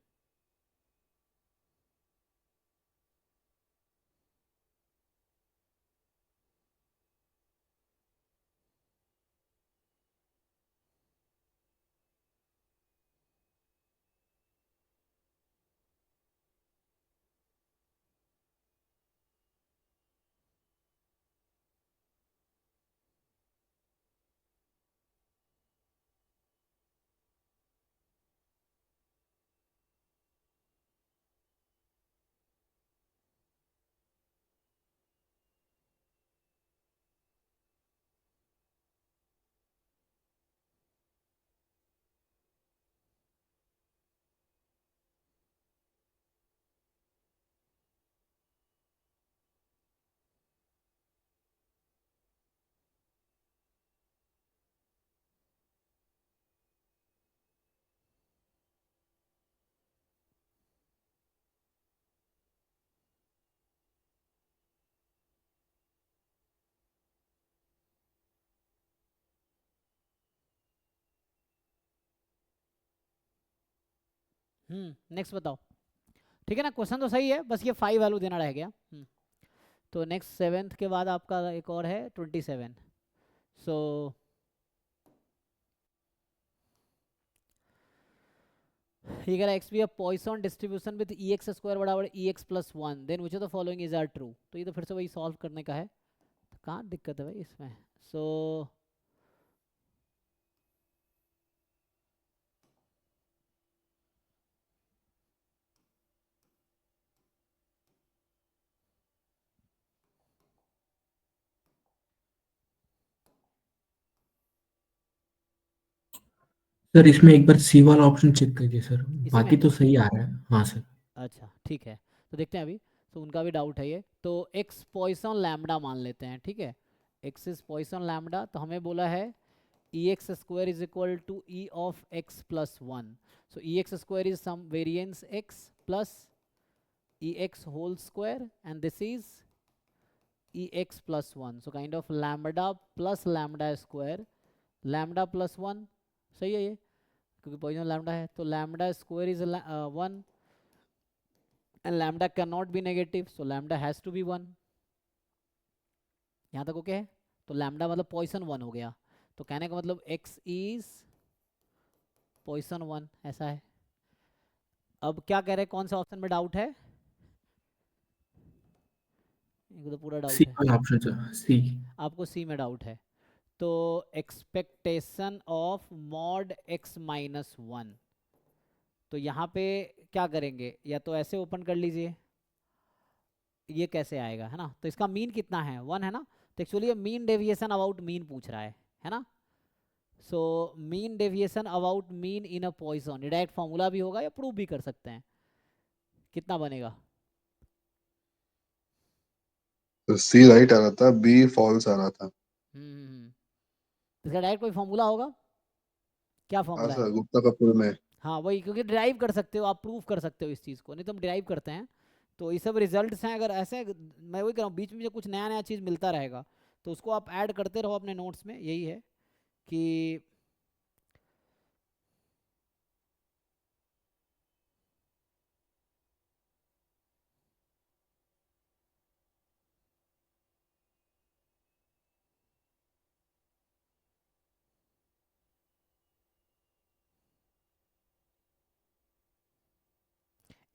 नेक्स्ट बताओ। ठीक है ना, क्वेश्चन तो सही है, बस ये 5 वैल्यू देना रह गया। तो नेक्स्ट 7th के बाद आपका एक और है 27। सो ये कह रहा है x be a Poisson distribution with e x square बराबर e x plus one, then which of the following is are true. तो ये तो फिर से वही सॉल्व करने का है, तो कहाँ दिक्कत है भाई इसमें। सो सर इसमें एक बार सी वाला ऑप्शन चेक करिए सर, बाकी इसमें तो सही आ रहा है। हाँ सर। अच्छा ठीक है, तो देखते हैं अभी। तो उनका भी डाउट है ये, तो एक्स पॉइसन लैम्बडा मान लेते हैं, ठीक है। एक्स इज पॉइसन लैम्बडा, तो हमें बोला है e x square is equal to e of x plus one. So e x square is sum variance x plus e x whole square and this is e x plus one. So kind of lambda plus lambda square, lambda plus one, सही है ये, क्योंकि Poisson lambda है। तो lambda square is one and lambda cannot be negative, so lambda has to be 1। यहाँ तक okay है। तो lambda मतलब पॉइसन 1 हो गया, तो कहने का मतलब x इज पॉइसन 1, ऐसा है। अब क्या कह रहे हैं, कौन सा ऑप्शन में डाउट है, इनको तो पूरा सी डाउट है। वाला ऑप्शन सर, सी। आपको सी में डाउट है, तो expectation of mod x minus one, तो यहाँ पे क्या करेंगे, या तो ऐसे ओपन कर लीजिए, ये कैसे आएगा, है ना। तो इसका मीन कितना है, 1 है ना। तो एक्चुअली ये मीन डेविएशन अबाउट मीन पूछ रहा है ना। So mean deviation about mean in a Poisson, ये डायरेक्ट फॉर्मूला भी होगा या प्रूव भी कर सकते हैं। कितना बनेगा, तो सी राइट आ रहा था, बी फॉल्स आ रहा था। इसका डायरेक्ट कोई फॉर्मूला होगा, क्या हाँ फॉर्मूला है। सर, गुप्ता कपूर में। हाँ वही, क्योंकि ड्राइव कर सकते हो आप, प्रूव कर सकते हो इस चीज़ को, नहीं तो हम ड्राइव करते हैं। तो ये सब रिजल्ट्स हैं, अगर ऐसे मैं वही कह रहा हूँ, बीच में जो कुछ नया नया चीज़ मिलता रहेगा तो उसको आप ऐड करते रहो अपने नोट्स में, यही है कि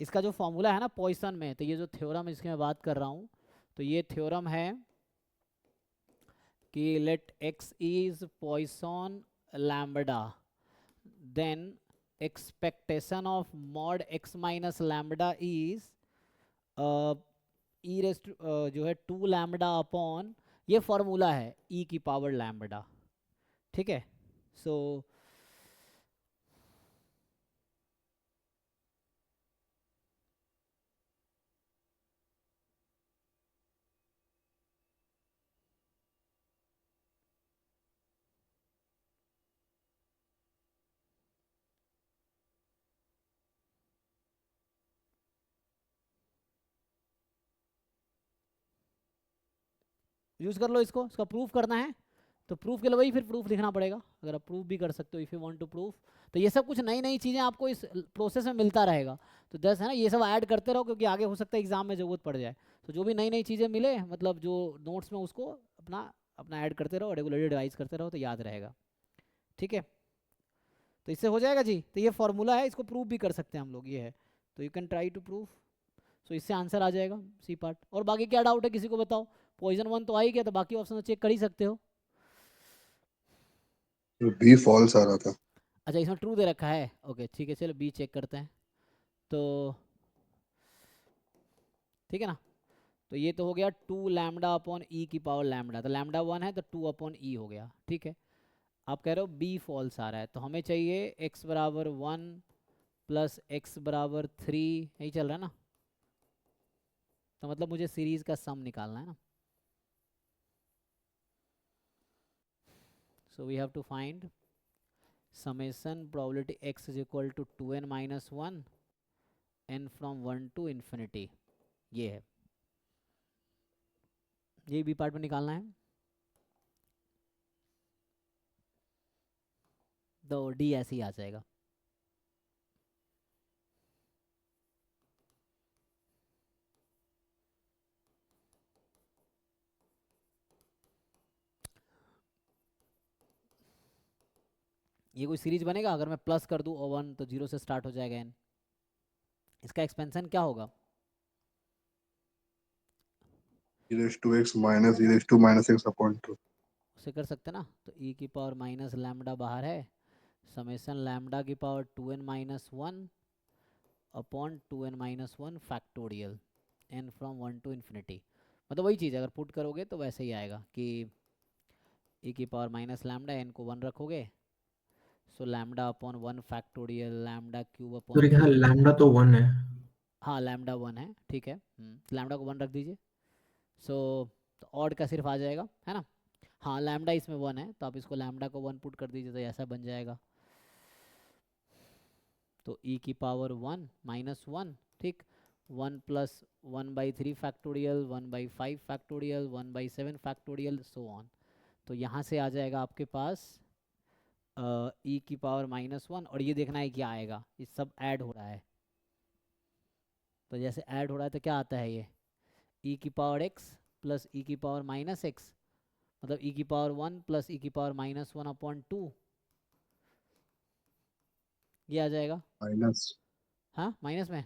इसका जो फॉर्मूला है ना पॉइसन में, तो ये जो थ्योरम इसकी मैं बात कर रहा हूँ, तो ये थ्योरम है कि let x is Poisson lambda, then expectation of mod x minus lambda is e rest जो है 2 लैम्बडा अपॉन, ये फॉर्मूला है ई की पावर लैम्बडा, ठीक है। सो यूज़ कर लो इसको, इसका प्रूफ करना है तो प्रूफ के लिए वही फिर प्रूफ लिखना पड़ेगा, अगर आप प्रूफ भी कर सकते हो if you want to proof. तो ये सब कुछ नई नई चीज़ें आपको इस प्रोसेस में मिलता रहेगा, तो दस है ना, ये सब ऐड करते रहो, क्योंकि आगे हो सकता है एग्जाम में ज़रूरत पड़ जाए। तो जो भी नई नई चीज़ें मिले, मतलब जो नोट्स में, उसको अपना अपना ऐड करते रहो, रेगुलरली रिवाइज करते रहो, तो याद रहेगा, ठीक है। तो इससे हो जाएगा जी। तो ये फॉर्मूला है, इसको प्रूव भी कर सकते हैं हम लोग, ये है, तो you can try to prove. So इससे आंसर आ जाएगा सी पार्ट। और बाकी क्या डाउट है किसी को बताओ, पॉइजन 1 तो आ ही गया, तो बाकी ऑप्शन तो चेक कर ही सकते हो। बी फॉल्स आ रहा था। अच्छा इसमें ट्रू दे रखा है, ओके ठीक है, चलो बी चेक करते हैं। तो ठीक है ना, तो ये तो हो गया 2 लैम्बडा अपॉन ई की पावर लैम्बडा, तो लैम्बडा 1 है तो 2 अपॉन ई हो गया, ठीक है। आप कह रहे हो बी फॉल्स आ रहा है, तो हमें चाहिए एक्स बराबर 1 प्लस एक्स बराबर 3, यही चल रहा है ना। तो मतलब मुझे सीरीज का सम निकालना है ना। So we have to find summation probability x is equal to 2n minus 1 n from 1 to infinity, ये है, ये बी पार्ट में निकालना है। तो डी ऐसे ही आ जाएगा। ये कोई सीरीज बनेगा, अगर मैं प्लस कर दूँ और 1 तो 0 से स्टार्ट हो जाएगा n। इसका एक्सपेंशन क्या होगा? e raised to x minus e raised to minus x upon 2. उसे कर सकते ना, तो e की पावर माइनस लैम्डा बाहर है, समेसन लैम्डा की power 2n minus 1 upon 2n minus 1 factorial n from 1 to infinity. मतलब वही चीज़ अगर पुट करोगे तो वैसे ही आएगा कि e की पावर माइनस लैम्डा, n को 1 रखोगे, सो lambda upon 1 factorial lambda cube upon तो यहाँ 3। लैम्डा तो 1 है। हाँ लैम्डा 1 है, ठीक है, लैम्डा को 1 रख दीजिए। सो तो ऑड का सिर्फ आ जाएगा, है ना। हाँ लैम्डा इसमें 1 है, तो आप इसको लैम्डा को 1 पुट कर दीजिए तो ऐसा बन जाएगा। तो e की पावर 1 माइनस 1, ठीक, 1 plus 1/3 factorial, 1/5 factorial, 1/7 factorial, so on. तो यहाँ से आ जाएगा आपके पास e की पावर माइनस 1, और ये देखना है क्या आएगा, ये सब ऐड हो रहा है। तो जैसे ऐड हो रहा है तो क्या आता है ये e की पावर x प्लस e की पावर माइनस x, मतलब e की पावर 1 प्लस e की पावर माइनस 1 अपॉन 2, ये आ जाएगा। Minus हाँ माइनस में,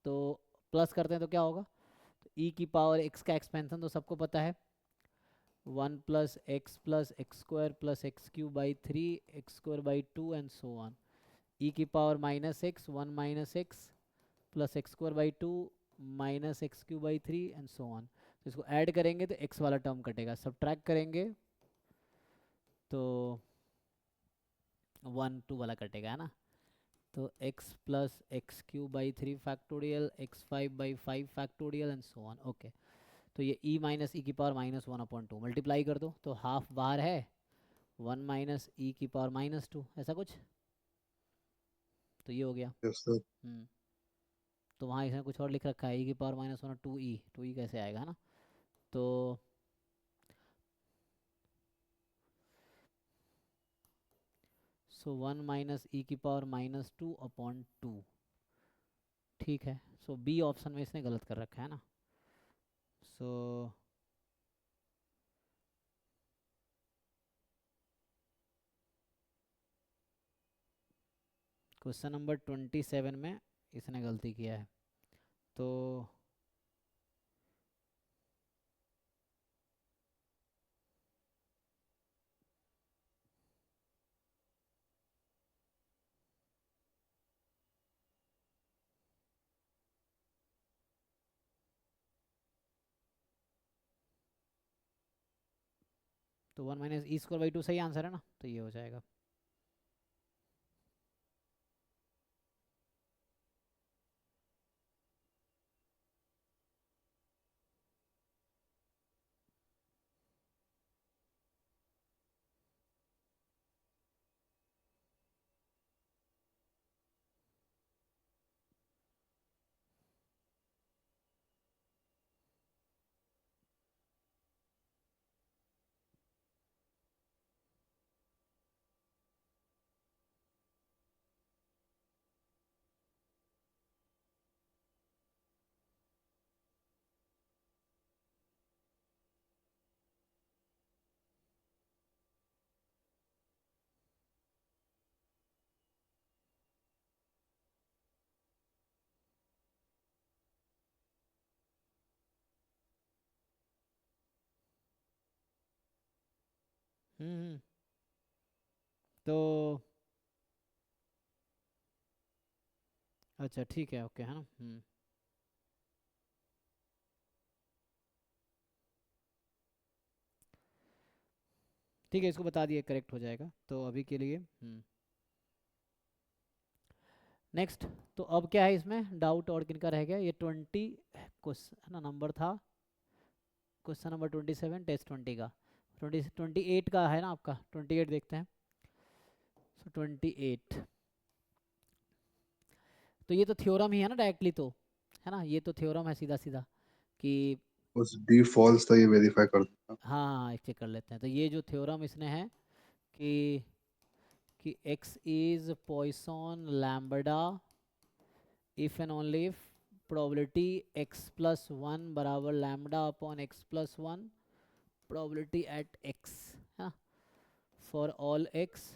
तो प्लस करते हैं तो क्या होगा, तो e की पावर x का एक्सपेंशन तो सबको पता है, 1 plus x square plus x cube by 3 x square by 2 and so on. e की power minus x 1 minus x plus x square by 2 minus x cube by 3 and so on. तो इसको add करेंगे तो x वाला term कटेगा, subtract करेंगे तो 1 2 वाला कटेगा, है ना। तो x plus x cube by 3 factorial, x5/5 factorial and so on. Okay, तो ये e माइनस ई की पावर माइनस 1 अपॉन 2 मल्टीप्लाई कर दो तो हाफ बाहर है, 1 माइनस ई की पावर माइनस 2, ऐसा कुछ, तो ये हो गया। yes sir. तो वहाँ इसमें कुछ और लिख रखा है, e की पावर माइनस 1 टू ई कैसे आएगा, है ना। तो सो 1 माइनस ई की पावर माइनस 2 अपॉन 2, ठीक है। सो बी ऑप्शन में इसने गलत कर रखा है ना। सो क्वेश्चन नंबर 27 में इसने गलती किया है। तो तो 1 माइनस ई स्क्वायर बाई 2 सही आंसर है ना, तो ये हो जाएगा। हम्म तो अच्छा ठीक है, ओके, है ना। ठीक है, इसको बता दिए, करेक्ट हो जाएगा तो अभी के लिए। नेक्स्ट, तो अब क्या है इसमें डाउट और किनका रह गया, ये 20 क्वेश्चन ना नंबर था, क्वेश्चन नंबर 27 टेस्ट 20 का, 28 का है ना आपका, 28 देखते हैं। सो 28, तो ये तो थ्योरम ही है ना डायरेक्टली, तो है ना, ये तो थ्योरम है सीधा सीधा कि उस d false था ये वेरीफाई कर देना. हाँ एक चेक कर लेते हैं। तो ये जो थ्योरम इसने है कि x is Poisson lambda if and only if probability x plus 1 बराबर lambda upon x plus 1 probability at x, है ना, फॉर ऑल x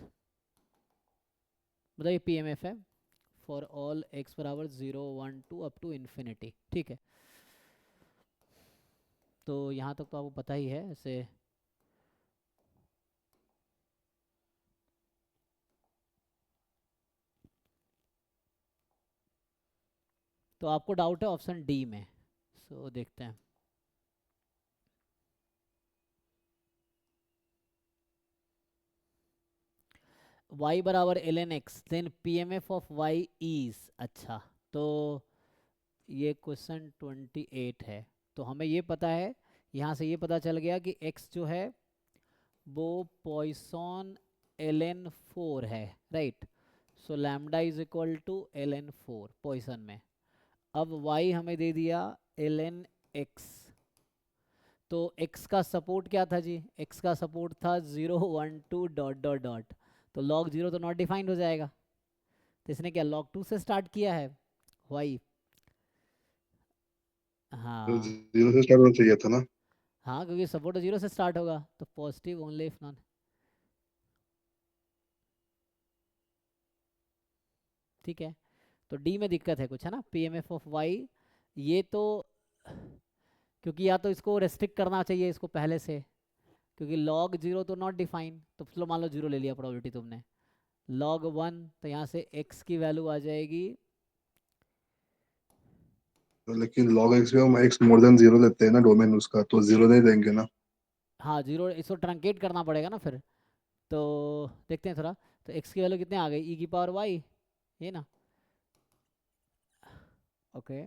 मतलब ये PMF है फॉर ऑल x बराबर 0 1 2 अप टू इन्फिनिटी, ठीक है। तो यहाँ तक तो आपको पता ही है ऐसे। तो आपको डाउट है ऑप्शन डी में, सो देखते हैं। y बराबर ln x then PMF of y is, अच्छा तो ये क्वेश्चन 28 है। तो हमें ये पता है, यहाँ से ये पता चल गया कि x जो है वो पॉइसन ln 4 है, right. So lambda is equal to ln 4 Poisson में। अब y हमें दे दिया ln x, तो x का सपोर्ट क्या था जी, x का सपोर्ट था 0 1 2 डॉट डॉट डॉट, तो log 0 तो नॉट डिफाइंड हो जाएगा। तो इसने क्या log 2 से स्टार्ट किया है y, तो हाँ 0 से स्टार्ट होना चाहिए था ना। हाँ, क्योंकि सपोर्ट 0 से स्टार्ट होगा, तो पॉजिटिव ओनली इफ नॉन, ठीक है। तो डी में दिक्कत है कुछ, है ना, PMF ऑफ y, ये तो क्योंकि या तो इसको रेस्ट्रिक्ट करना चाहिए इसको पहले से, क्योंकि log 0 तो नॉट डिफाइन, तो चलो मान लो 0 ले लिया प्रोबेबिलिटी तुमने, log 1 तो यहाँ से x की वैल्यू आ जाएगी, तो लेकिन log x में हम x मोर देन 0 लेते हैं ना डोमेन उसका, तो 0 नहीं देंगे ना। हाँ 0, इसको ट्रंकेट करना पड़ेगा ना फिर। तो देखते हैं थोड़ा, तो x की वैल्यू कितने आ गई, e की पावर y, ये ना, ओके।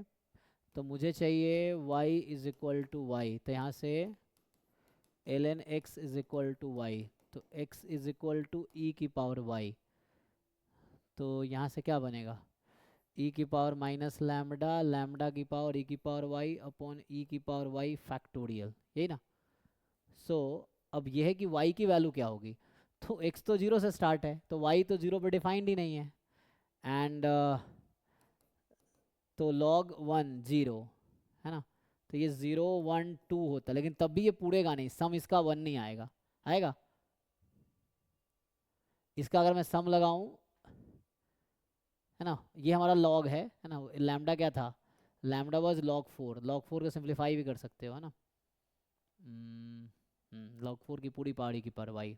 तो मुझे चाहिए y is equal to y, तो यहाँ से ln x is equal to y, तो x is equal to e की पावर y, तो यहाँ से क्या बनेगा, e की पावर माइनस लैम्डा, लैम्डा की पावर e की पावर y अपॉन e की पावर y फैक्टोरियल, यही ना। सो अब यह है कि y की वैल्यू क्या होगी, तो x तो 0 से स्टार्ट है, तो y तो 0 पे डिफाइंड ही नहीं है, एंड तो log 1 0, है ना। तो ये 0 1 2 होता, लेकिन तब भी ये पूरेगा नहीं, सम इसका 1 नहीं आएगा, आएगा इसका अगर मैं सम लगाऊं, है ना, ये हमारा log है ना, लैम्डा क्या था, लैम्डा वाज log 4, log 4 को सिंप्लीफाई भी कर सकते हो, है ना, log 4 की पूरी पहाड़ी की परवाई,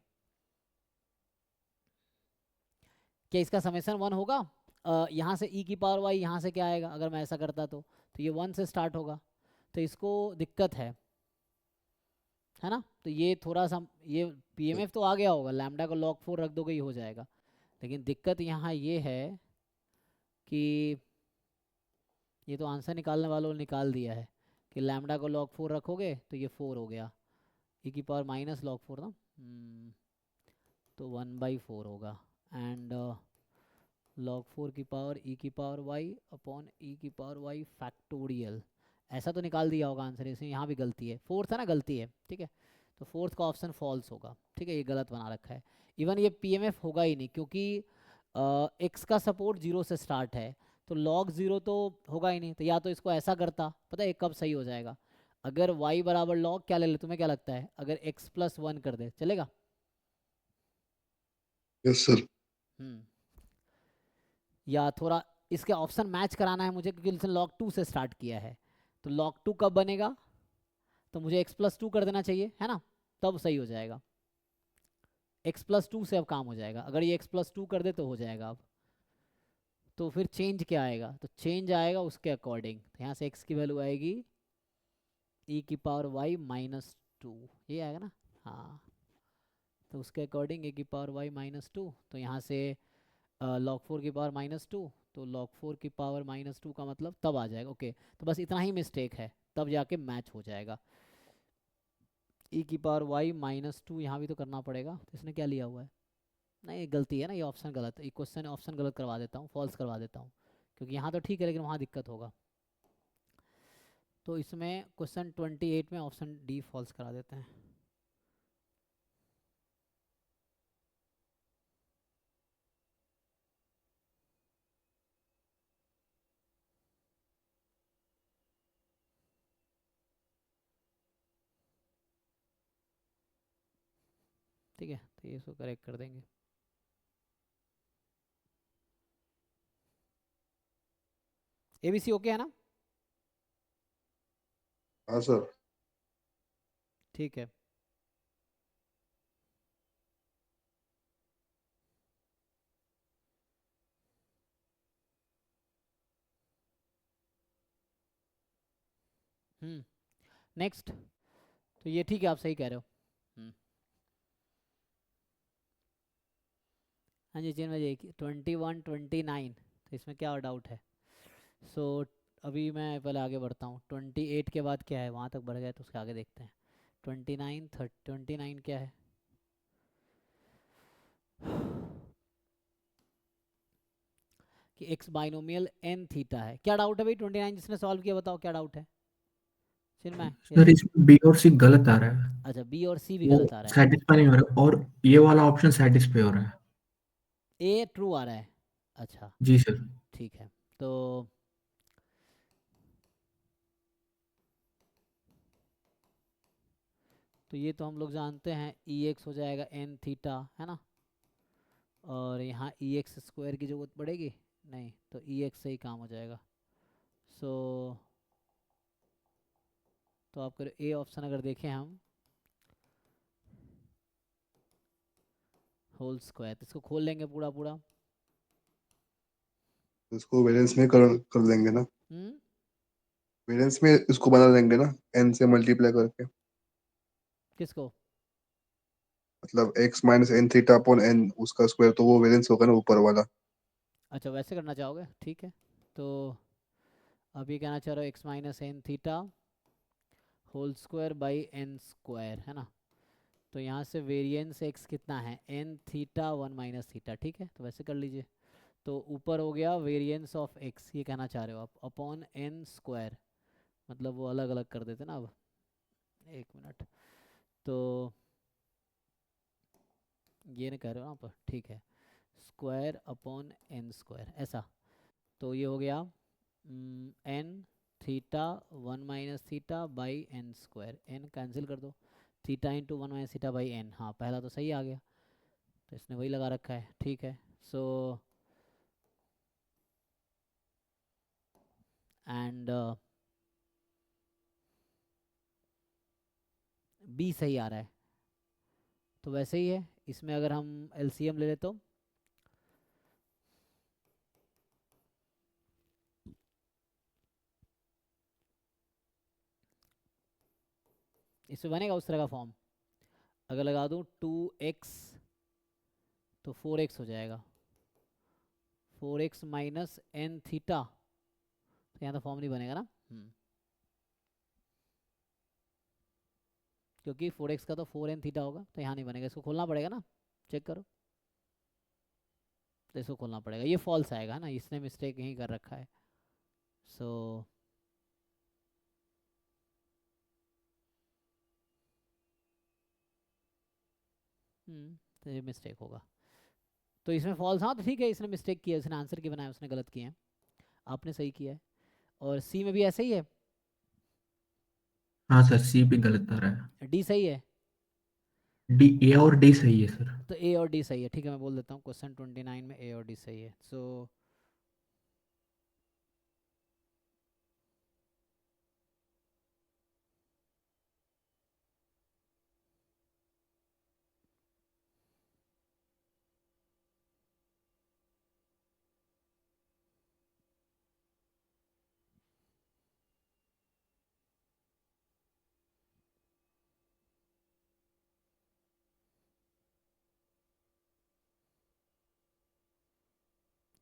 क्या इसका समेसन 1 होगा, यहाँ से e की पावर y, यहाँ से क्या आएगा अगर मैं ऐसा करता तो ये 1 से स्टार्ट होगा, तो इसको दिक्कत है ना। तो ये थोड़ा सा ये PMF तो आ गया होगा, लैम्डा को log 4 रख दोगे ही हो जाएगा, लेकिन दिक्कत यहाँ ये है कि ये तो आंसर निकालने वालों ने निकाल दिया है कि लैम्डा को log 4 रखोगे तो ये 4 हो गया, e की पावर माइनस log 4 ना, तो 1/4 होगा, एंड log 4 की पावर e की पावर y अपॉन e की पावर y फैक्टोरियल, ऐसा तो निकाल दिया होगा आंसर, इसमें यहाँ भी गलती है, फोर्थ है ना गलती है, ठीक है। तो फोर्थ का ऑप्शन फॉल्स होगा, ठीक है, ये गलत बना रखा है। इवन ये PMF होगा ही नहीं, क्योंकि x का सपोर्ट 0 से स्टार्ट है, तो log 0 तो होगा ही नहीं, तो या तो इसको ऐसा करता, पता है कब सही हो जाएगा, अगर y बराबर log क्या ले ले, तुम्हें क्या लगता है, अगर x प्लस 1 कर दे चलेगा, यस सर। हम्म, या थोड़ा इसके ऑप्शन मैच कराना है मुझे, क्योंकि इसने log 2 से स्टार्ट किया है, तो log 2 कब बनेगा, तो मुझे x प्लस 2 कर देना चाहिए, है ना, तब सही हो जाएगा, x प्लस 2 से अब काम हो जाएगा, अगर ये x प्लस 2 कर दे तो हो जाएगा अब। तो फिर चेंज क्या आएगा, तो चेंज आएगा उसके अकॉर्डिंग, तो यहाँ से x की वैल्यू आएगी e की पावर y माइनस 2, ये आएगा ना, हाँ, तो उसके अकॉर्डिंग e की पावर y माइनस 2, तो यहाँ से log 4 की पावर माइनस 2, तो log 4 की पावर माइनस 2 का मतलब तब आ जाएगा, ओके। तो बस इतना ही मिस्टेक है, तब जाके मैच हो जाएगा, e की पावर y माइनस 2 यहाँ भी तो करना पड़ेगा, तो इसने क्या लिया हुआ है, नहीं गलती है ना, ये ऑप्शन गलत है, ये क्वेश्चन ऑप्शन गलत करवा देता हूँ, फॉल्स करवा देता हूँ, क्योंकि यहाँ तो ठीक है लेकिन वहाँ दिक्कत होगा, तो इसमें क्वेश्चन 28 में ऑप्शन डी फॉल्स करा देते हैं। ठीक है, तो ये इसको करेक्ट कर देंगे। ABC ओके है ना? हाँ सर। ठीक है। नेक्स्ट। तो ये ठीक है, आप सही कह रहे हो। हम्म। हाँ जी चेन भाई, 21 29, तो इसमें क्या डाउट है? सो अभी मैं पहले आगे बढ़ता हूँ। 28 के बाद क्या है, वहाँ तक बढ़ गए तो उसके आगे देखते हैं। 29 क्या है? कि एक्स बाइनोमियल एन थीटा है। क्या डाउट है भाई? 29 जिसने सॉल्व किया बताओ क्या डाउट है? चिन्मय, सर यस। इसमें बी और सी गलत आ रहा है, अच्छा, बी और सी भी वो गलत आ रहा है। सेटिस्फाई नहीं हो रहा है, और ये वाला ऑप्शन सेटिस्फाई हो रहा है। ए ट्रू आ रहा है। अच्छा जी सर। ठीक है। तो ये तो हम लोग जानते हैं, ई एक्स हो जाएगा एन थीटा, है ना? और यहाँ ई एक्स स्क्वायर की ज़रूरत पड़ेगी नहीं, तो ई एक्स से ही काम हो जाएगा। सो तो आप करो ए ऑप्शन, अगर देखें हम होल स्क्वायर, तो इसको खोल लेंगे पूरा पूरा। इसको वेरिएंस में कर देंगे ना। हम्म। वेरिएंस में इसको बना देंगे ना, n से मल्टीप्लाई करके। किसको? मतलब x minus n theta upon n उसका स्क्वायर, तो वो वेरिएंस होगा ना ऊपर वाला। अच्छा वैसे करना चाहोगे, ठीक है। तो अभी कहना चाह रहे हो x minus n theta whole square by n square, है ना? तो यहाँ से वेरिएंस एक्स कितना है, एन थीटा 1 - थीटा, ठीक है। तो वैसे कर लीजिए। तो ऊपर हो गया वेरिएंस ऑफ एक्स, ये कहना चाह रहे हो आप, अपॉन एन स्क्वायर। मतलब वो अलग अलग कर देते ना अब, एक मिनट। तो ये नहीं कह रहे हो ना आप, ठीक है। स्क्वायर अपॉन एन स्क्वायर, ऐसा। तो ये हो गया n theta 1 - theta by n square. N cancel कर दो, theta into 1 - theta by n. हाँ पहला तो सही आ गया, तो इसने वही लगा रखा है, ठीक है। सो एंड बी सही आ रहा है, तो वैसे ही है। इसमें अगर हम एलसीएम ले ले तो इसमें बनेगा उस तरह का फॉर्म। अगर लगा दूँ 2x, तो 4x हो जाएगा। 4x माइनस एन थीटा, तो यहाँ तो फॉर्म नहीं बनेगा ना। क्योंकि 4x का तो 4n थीटा होगा, तो यहाँ नहीं बनेगा। इसको खोलना पड़ेगा ना, चेक करो। तो इसको खोलना पड़ेगा, ये फॉल्स आएगा ना, इसने मिस्टेक यहीं कर रखा है। सो तो ये मिस्टेक होगा, तो इसमें फॉल्स। हाँ तो ठीक है, इसने मिस्टेक किया, इसने आंसर की बनाया, उसने गलत किया है, आपने सही किया है। और सी में भी ऐसे ही है, हाँ सर, सी भी गलत आ रहा है। डी सही है। डी, ए और डी सही है सर। तो ए और डी सही है, ठीक है। मैं बोल देता हूँ क्वेश्चन 29 में ए और डी सही है। सो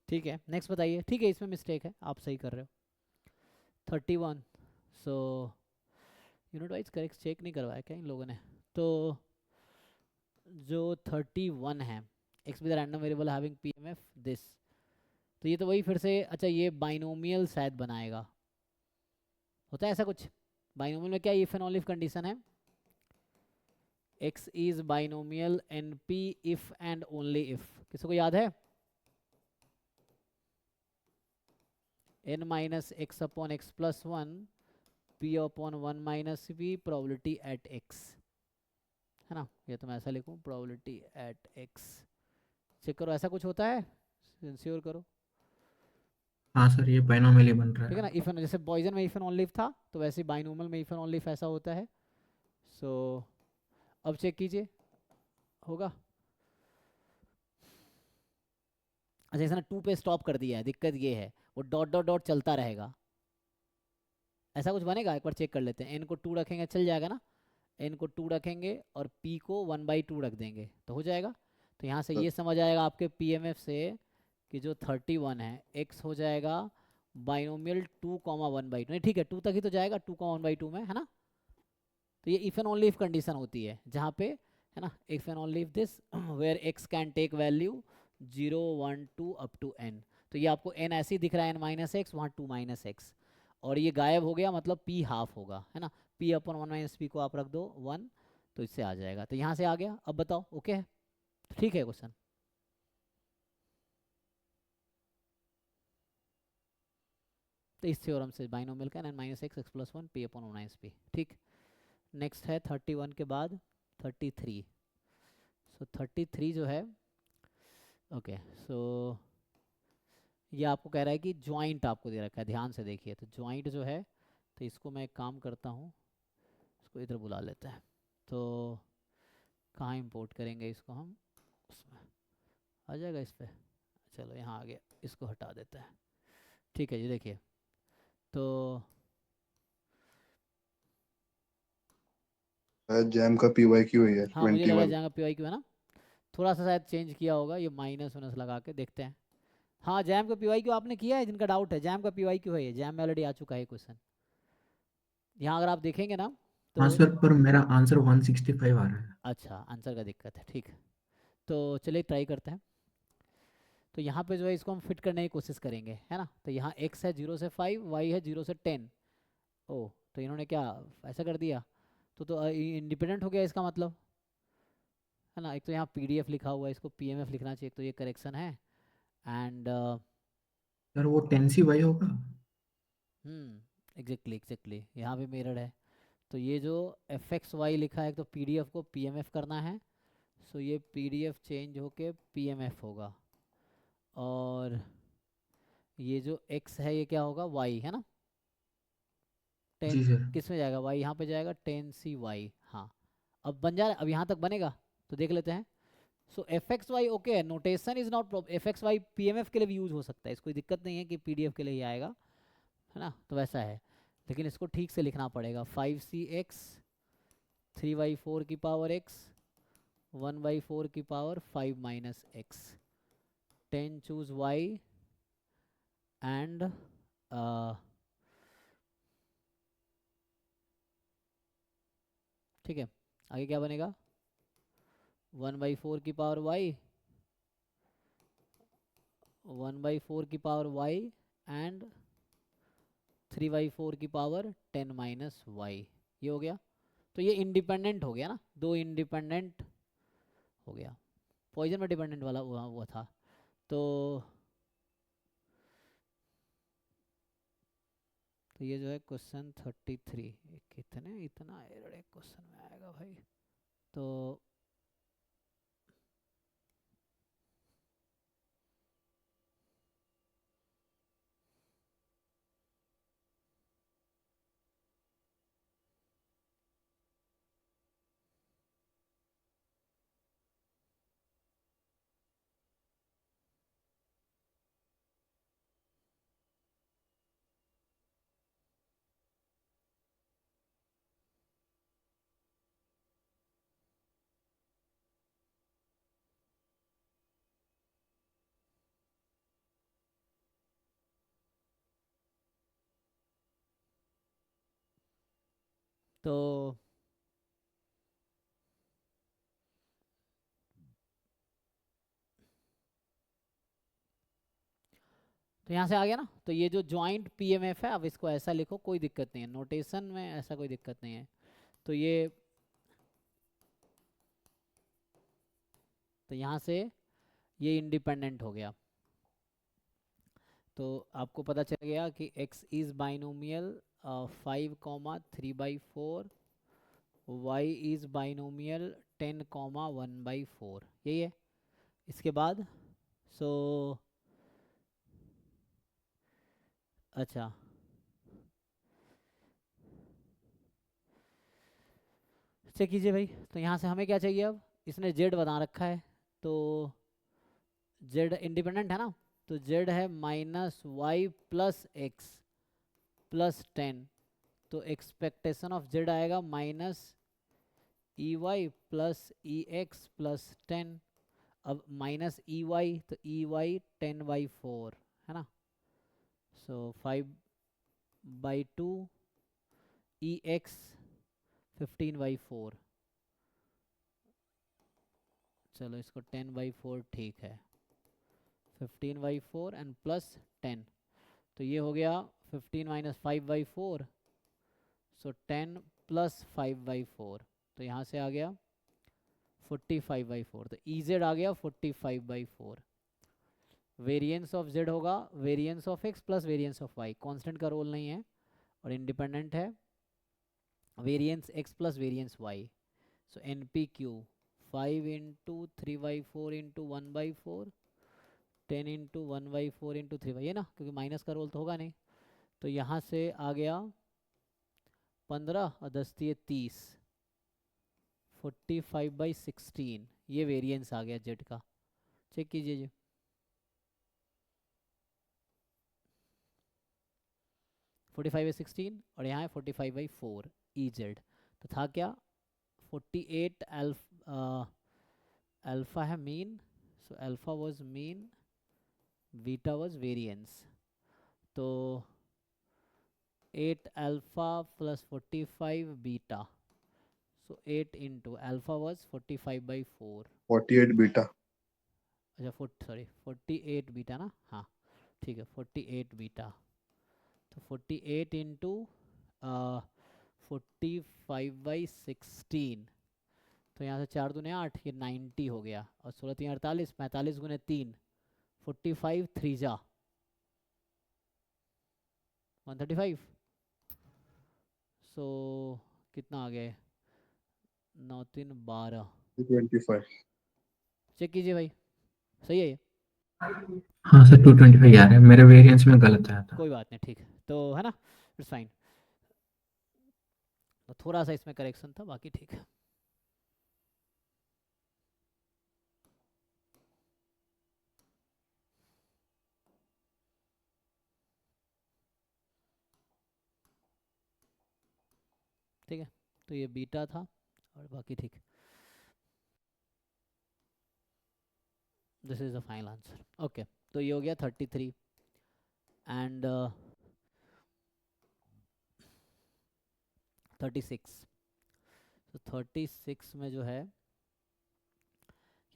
ठीक है, नेक्स्ट बताइए। ठीक है, इसमें मिस्टेक है, आप सही कर रहे हो। 31। So unit wise correct check नहीं करवाया क्या इन लोगों ने? तो जो 31 है, x with random variable having PMF this, तो ये तो वही फिर से। अच्छा ये बाइनोमियल शायद बनाएगा, होता है ऐसा कुछ? बाइनोमियल में क्या if and only if condition है, x is binomial n p if and only if. किसी को याद है? n minus x upon x plus 1 p upon 1 minus p probability at x, है ना? ये तो मैं ऐसा लिखूं, प्रोबेबिलिटी एट x। चेक करो, ऐसा कुछ होता है, इंश्योर करो। हाँ सर, ये बाइनोमियल बन रहा ठीक है ना। है। इफ एंड, जैसे पॉइजन में इफ एंड ओनली इफ था, तो वैसे बाइनोमियल में इफ एंड ओनली इफ ऐसा होता है। सो अब चेक कीजिए, होगा। अच्छा, इसने 2 पे स्टॉप कर दिया है, दिक्कत ये है, वो डॉट डॉट डॉट चलता रहेगा। ऐसा कुछ बनेगा, एक बार चेक कर लेते हैं। एन को 2 रखेंगे, चल जाएगा ना। एन को 2 रखेंगे और पी को 1/2 रख देंगे तो हो जाएगा। तो यहाँ से ये समझ आएगा आपके पीएमएफ से कि जो 31 है एक्स हो जाएगा बाइनोमियल 2,1/2। नहीं ठीक है, 2 तक ही तो जाएगा, 2,1/2 में, है ना। तो ये if and only if condition होती है, जहाँ पे, है ना, if and only if this where x can take value 0 1 2 up to n. तो ये आपको एन ऐसे ही दिख रहा है, एन माइनस एक्स, वहाँ 2 माइनस एक्स, और ये गायब हो गया, मतलब पी हाफ होगा, है ना। पी अपन 1 माइनस पी को आप रख दो 1, तो इससे आ जाएगा। तो यहाँ से आ गया। अब बताओ ओके है, ठीक है क्वेश्चन। तो इस थ्योरम से बाइनोमियल का n minus x x plus 1 p upon 1 minus p. ठीक, नेक्स्ट है 31 के बाद 33। सो 33 जो है, ओके, सो ये आपको कह रहा है कि ज्वाइंट आपको दे रखा है, ध्यान से देखिए। तो ज्वाइंट जो है, तो इसको मैं एक काम करता हूँ, इसको इधर बुला लेते हैं। तो कहाँ इंपोर्ट करेंगे इसको हम, उसमें आ जाएगा इस पर। चलो यहाँ आ गया, इसको हटा देते हैं। ठीक है जी, देखिए तो जैम का PYQ है हाँ, मुझे लगा 21। जाएगा पी क्यू, है ना। थोड़ा सा शायद चेंज किया होगा, ये माइनस उनस लगा के देखते हैं। हाँ, जैम का पी क्यू आपने किया है, जिनका डाउट है जैम का पी क्यू है, ये जैम में ऑलरेडी आ चुका है क्वेश्चन। यहाँ अगर आप देखेंगे ना तो, हाँ सर, पर मेरा आंसर 165 आ रहा है। अच्छा आंसर का दिक्कत है, ठीक है। तो चलिए ट्राई करते हैं। तो यहाँ पे जो है इसको हम फिट करने की कोशिश करेंगे, है ना। तो यहाँ x है 0 से 5, y है 0 से 10। ओ, तो इन्होंने क्या ऐसा कर दिया, तो इंडिपेंडेंट हो गया इसका मतलब, है ना। एक तो यहाँ पीडीएफ लिखा हुआ है, इसको पीएमएफ लिखना चाहिए, तो ये करेक्शन है। एंड सर वो 10 CY होगा। एग्जैक्टली एग्जैक्टली, यहाँ पे मिरर है। तो ये जो एफ एक्स वाई लिखा है, तो पीडीएफ को पीएमएफ करना है। सो ये पीडीएफ चेंज होके पीएमएफ होगा, और ये जो x है ये क्या होगा, y, है ना। 10 जी सर। किस में जाएगा, y यहाँ पे जाएगा, 10 CY। हाँ, अब बन जा रहा है, अब यहाँ तक बनेगा, तो देख लेते हैं। So f x y okay है, notation is not problem. F x y p M f के लिए भी यूज हो सकता है, इसको दिक्कत नहीं है कि पी डी एफ के लिए ही आएगा, है ना। तो वैसा है, लेकिन इसको ठीक से लिखना पड़ेगा। 5 CX 3/4 की पावर x 1/4 की power 5 minus x 10 choose y and ठीक है। आगे क्या बनेगा, 1/4 की पावर y 1/4 की पावर y एंड 3/4 की पावर 10 माइनस वाई। ये हो गया। तो ये इंडिपेंडेंट हो गया ना, दो इंडिपेंडेंट हो गया। पॉइजन में डिपेंडेंट वाला वो था। तो ये जो है क्वेश्चन 33, कितने इतना एरर एक क्वेश्चन में आएगा भाई। तो तो यहाँ से आ गया ना। तो ये जो ज्वाइंट पीएमएफ है, अब इसको ऐसा लिखो, कोई दिक्कत नहीं है, नोटेशन में ऐसा कोई दिक्कत नहीं है। तो ये, तो यहाँ से ये इंडिपेंडेंट हो गया। तो आपको पता चल गया कि x is binomial 5,3/4, y is binomial 10,1/4, यही है। इसके बाद सो अच्छा चेक कीजिए भाई। तो यहाँ से हमें क्या चाहिए अब, इसने जेड बना रखा है तो जेड इंडिपेंडेंट है ना, तो जेड है -y+x+10। तो एक्सपेक्टेशन ऑफ जेड आएगा -EY+EX+10। अब -EY तो EY 10/4 है ना, सो 5/2, EX 15/4। चलो इसको 10/4 ठीक है, 15/4 एंड +10, तो ये हो गया 15 - 5/4, सो 10 + 5/4, तो यहाँ से आ गया 45/4। तो EZ आ गया 45/4। वेरिएंस ऑफ Z होगा variance of X plus variance of Y, constant का रोल नहीं है और इंडिपेंडेंट है, variance X plus variance Y। सो NPQ 5 × 3/4 × 1/4, 10 × 1/4 × 3/, ये ना, क्योंकि माइनस का रोल तो होगा नहीं। तो यहाँ से आ गया 15 और 10 × 30, 45/16, ये वेरिएंस आ गया जेड का। चेक कीजिए जी, 45/16 और यहाँ है 45/4 EZ। तो था क्या 48 अल्फा है mean, so alpha was mean, beta was variance. तो 8 alpha + 45 beta, so 8 × alpha was 45/4। 48 beta. अच्छा 48 बीटा ना, हाँ ठीक है 48 बीटा। तो 48 × 45/16, तो यहाँ से 4 दूने 8, ये 90 हो गया, और 16 3 48, 45 × 3 45 3 जा 135, सो कितना आ गया 9 3 12। 25। चेक कीजिए भाई, सही है ये, हाँ सर 225 आ रहा है, मेरे वेरिएंस में गलत आया था। कोई बात नहीं ठीक है, तो है ना, इट्स फाइन। तो थोड़ा सा इसमें करेक्शन था, बाकी ठीक है। ठीक है, तो ये बीटा था और बाकी ठीक। This is the final answer. Okay, तो ये हो गया 33 एंड 36। तो 36 में जो है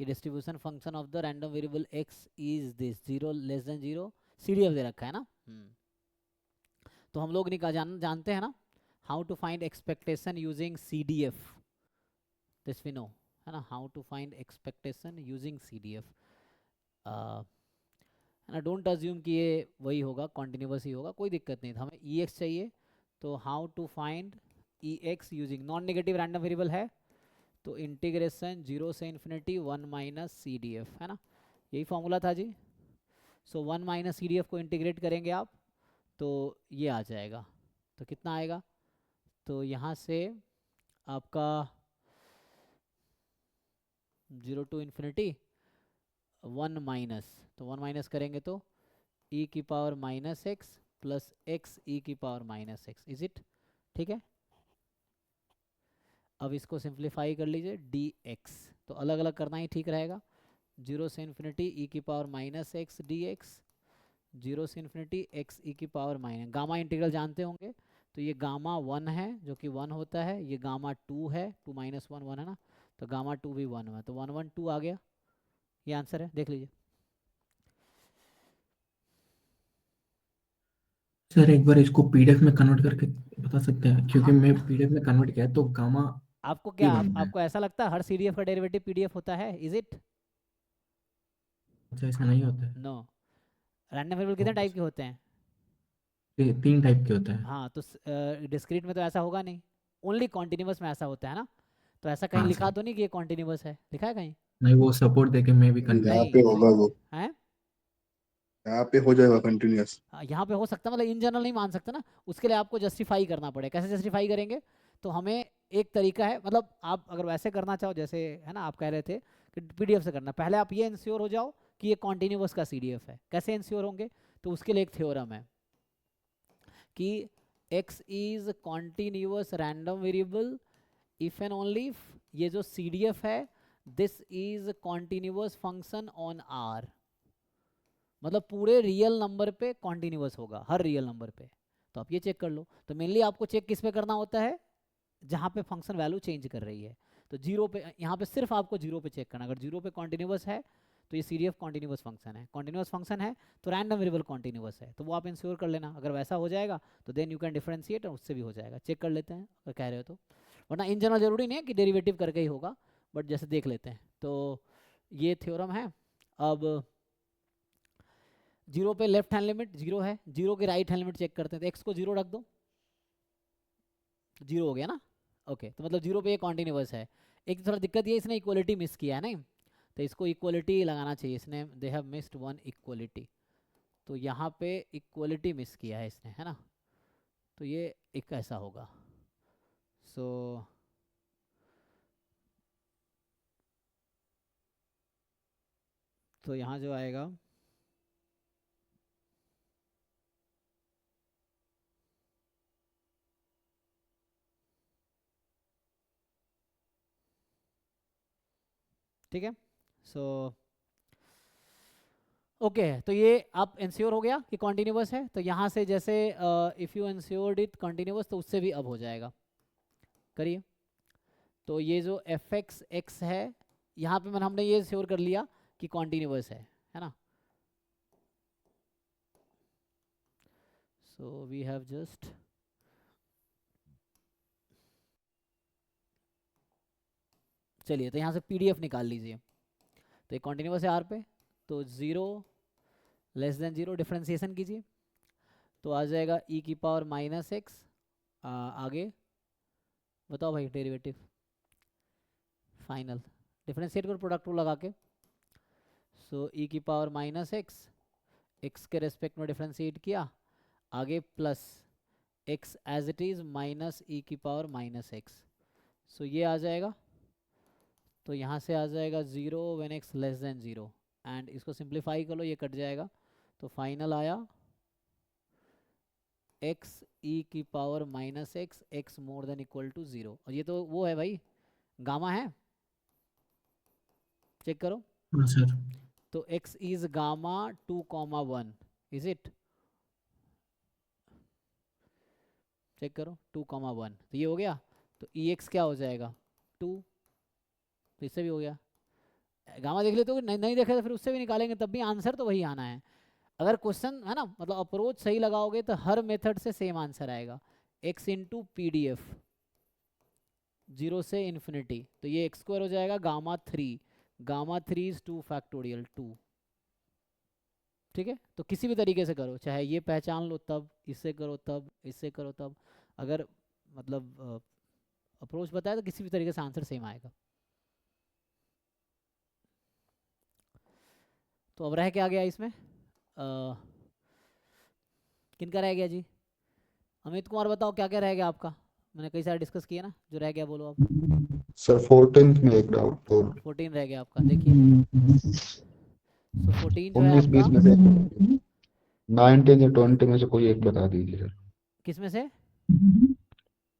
कि distribution function of the random variable x is this 0 < 0, CDF दे रखा है ना। तो हम लोग जानते हैं ना how to find expectation using CDF, this we know है ना, how to find expectation using CDF। ना डोंट अज्यूम कि ये वही होगा, कॉन्टिन्यूस ही होगा, कोई दिक्कत नहीं था, हमें EX चाहिए। तो how to find EX using non negative random variable है, तो इंटीग्रेशन 0 से इन्फिनिटी 1 - CDF है ना, यही फॉर्मूला था जी। सो 1 - CDF को इंटीग्रेट करेंगे आप तो ये आ जाएगा, तो कितना आएगा, तो यहाँ से आपका 0 to इन्फिनिटी 1 - तो 1 - करेंगे तो e की power -x plus x e की पावर -x, इज इट, ठीक है। अब इसको सिंप्लीफाई कर लीजिए dx, तो अलग अलग करना ही ठीक रहेगा। 0 से इन्फिनिटी e की पावर -x dx, 0 से इन्फिनिटी x e की पावर माइनस, गामा इंटीग्रल जानते होंगे, तो ये गामा 1 है जो कि 1 होता है, ये गामा 2 है, 2 - 1 1 है ना, तो गामा 2 भी 1 है, तो 1 1 2 आ गया, ये आंसर है, देख लीजिए। सर एक बार इसको पीडीएफ में कन्वर्ट करके बता सकते हैं, क्योंकि हाँ, मैं पीडीएफ में कन्वर्ट किया है तो गामा आपको ही क्या बनता है। आपको ऐसा लगता है हर CDF का डेरिवेटिव PDF होता है, इज इट, अच्छा ऐसा नहीं होता है। नो। रैंडम वेरिएबल कितने टाइप के होते हैं, 3 टाइप के होता है। हाँ, तो डिस्क्रीट में तो ऐसा होगा नहीं, ओनली कॉन्टिन्यूस में ऐसा होता है ना। तो ऐसा कहीं हाँ लिखा सर, तो नहीं कि ये कॉन्टिन्यूस है, लिखा है कहीं, नहीं वो सपोर्ट देके मैं भी यहाँ कंफ्यूज नहीं पे हूँ। होगा वो। है, यहाँ पे हो जाएगा कंटिन्यूअस। यहाँ पे हो सकता है, मतलब इन जनरल नहीं मान सकते ना, उसके लिए आपको जस्टिफाई करना पड़ेगा। कैसे जस्टिफाई करेंगे? तो हमें एक तरीका है, मतलब आप अगर वैसे करना चाहो जैसे है ना, आप कह रहे थे कि पीडीएफ से करना, पहले आप ये इंश्योर हो जाओ कि ये कॉन्टिन्यूअस का सीडीएफ है। कैसे इंश्योर होंगे? तो उसके लिए एक थ्योरम है कि x is continuous random variable if and only if ये जो सीडीएफ है this is continuous function on R, मतलब पूरे रियल नंबर पे कॉन्टिन्यूअस होगा, हर रियल नंबर पे। तो आप ये चेक कर लो। तो मेनली आपको चेक किस पे करना होता है? जहाँ पे फंक्शन वैल्यू चेंज कर रही है। तो जीरो पे, यहाँ पे सिर्फ आपको जीरो पे चेक करना। अगर जीरो पे कॉन्टिन्यूअस है तो ये सीडीएफ कॉन्टिन्यूअस फंक्शन है। कॉन्टिन्यूअस फंक्शन है तो रैंडम वेरिएबल कॉन्टिन्यूअस है, तो वो आप इंश्योर कर लेना। अगर वैसा हो जाएगा तो देन यू कैन डिफरेंशिएट, और उससे भी हो जाएगा। चेक कर लेते हैं अगर कह रहे हो तो, वरना इन जनरल जरूरी नहीं है कि डेरिवेटिव करके ही होगा, बट जैसे देख लेते हैं। तो ये थ्योरम है। अब जीरो पे लेफ्ट हैंड लिमिट जीरो है, जीरो के राइट हैंड लिमिट चेक करते हैं। तो एक्स को जीरो रख दो, जीरो हो गया ना। ओके, तो मतलब जीरो पे ये कॉन्टिन्यूअस है। एक थोड़ा दिक्कत ये, इसने इक्वलिटी मिस किया है नहीं, तो इसको इक्वलिटी लगाना चाहिए। इसने they have missed one equality, तो यहाँ पे इक्वलिटी मिस किया है इसने, है ना। तो ये एक ऐसा होगा। सो तो यहाँ जो आएगा ठीक है। सो ओके, तो ये आप इंश्योर हो गया कि कॉन्टिन्यूअस है। तो यहाँ से जैसे if you insured it continuous, तो उससे भी अब हो जाएगा। करिए। तो ये जो एफ एक्स है, यहाँ पे हमने ये इंश्योर कर लिया कि कॉन्टिन्यूअस है ना। सो वी हैव जस्ट चलिए, तो यहाँ से पीडीएफ निकाल लीजिए। तो ये कॉन्टिन्यूअस है आर पे, तो zero less than zero differentiation कीजिए, तो आ जाएगा ई की पावर माइनस एक्स। आगे बताओ भाई डेरिवेटिव फाइनल, डिफरेंशिएट करो प्रोडक्ट रूल लगा के। सो ई की पावर माइनस एक्स, एक्स के रेस्पेक्ट में डिफरेंशिएट किया, आगे plus x as it is minus e की पावर माइनस एक्स। सो ये आ जाएगा, तो यहाँ से आ जाएगा zero when x less than zero, and इसको सिंप्लीफाई कर लो, ये कट जाएगा। तो फाइनल आया एक्स ई की power minus x, x more than equal to zero. और ये तो वो है भाई, गामा है, चेक करो। हाँ सर। तो x is gamma 2,1, is it? Check करो 2,1, तो ये हो गया। तो ex क्या हो जाएगा 2, तो इससे भी हो गया। गामा देख लेते हो, नहीं देखे तो फिर उससे भी निकालेंगे, तब भी आंसर तो वही आना है। अगर क्वेश्चन है ना, मतलब अप्रोच सही लगाओगे तो हर मेथड से सेम आंसर आएगा। x into P D F, zero से इन्फिनिटी, तो ये एक्स स्क्वायर हो जाएगा गामा 3, गामा 3 इज 2 फैक्टोरियल 2। ठीक है, तो किसी भी तरीके से करो, चाहे ये पहचान लो तब, इससे करो तब, इससे करो तब, अगर मतलब अप्रोच बताए तो किसी भी तरीके से आंसर सेम आएगा। तो अब रह क्या गया इसमें? किनका रह गया जी? अमित कुमार बताओ क्या क्या रह गया आपका? मैंने कई सारे डिस्कस किए ना, जो रह गया बोलो आप। सर 14th में एक डाउट और 14 रह गया आपका, देखिए। सो 14 जो है 19 20 आपका, में से 19 या 20 में से कोई एक बता दीजिए सर। किस में से?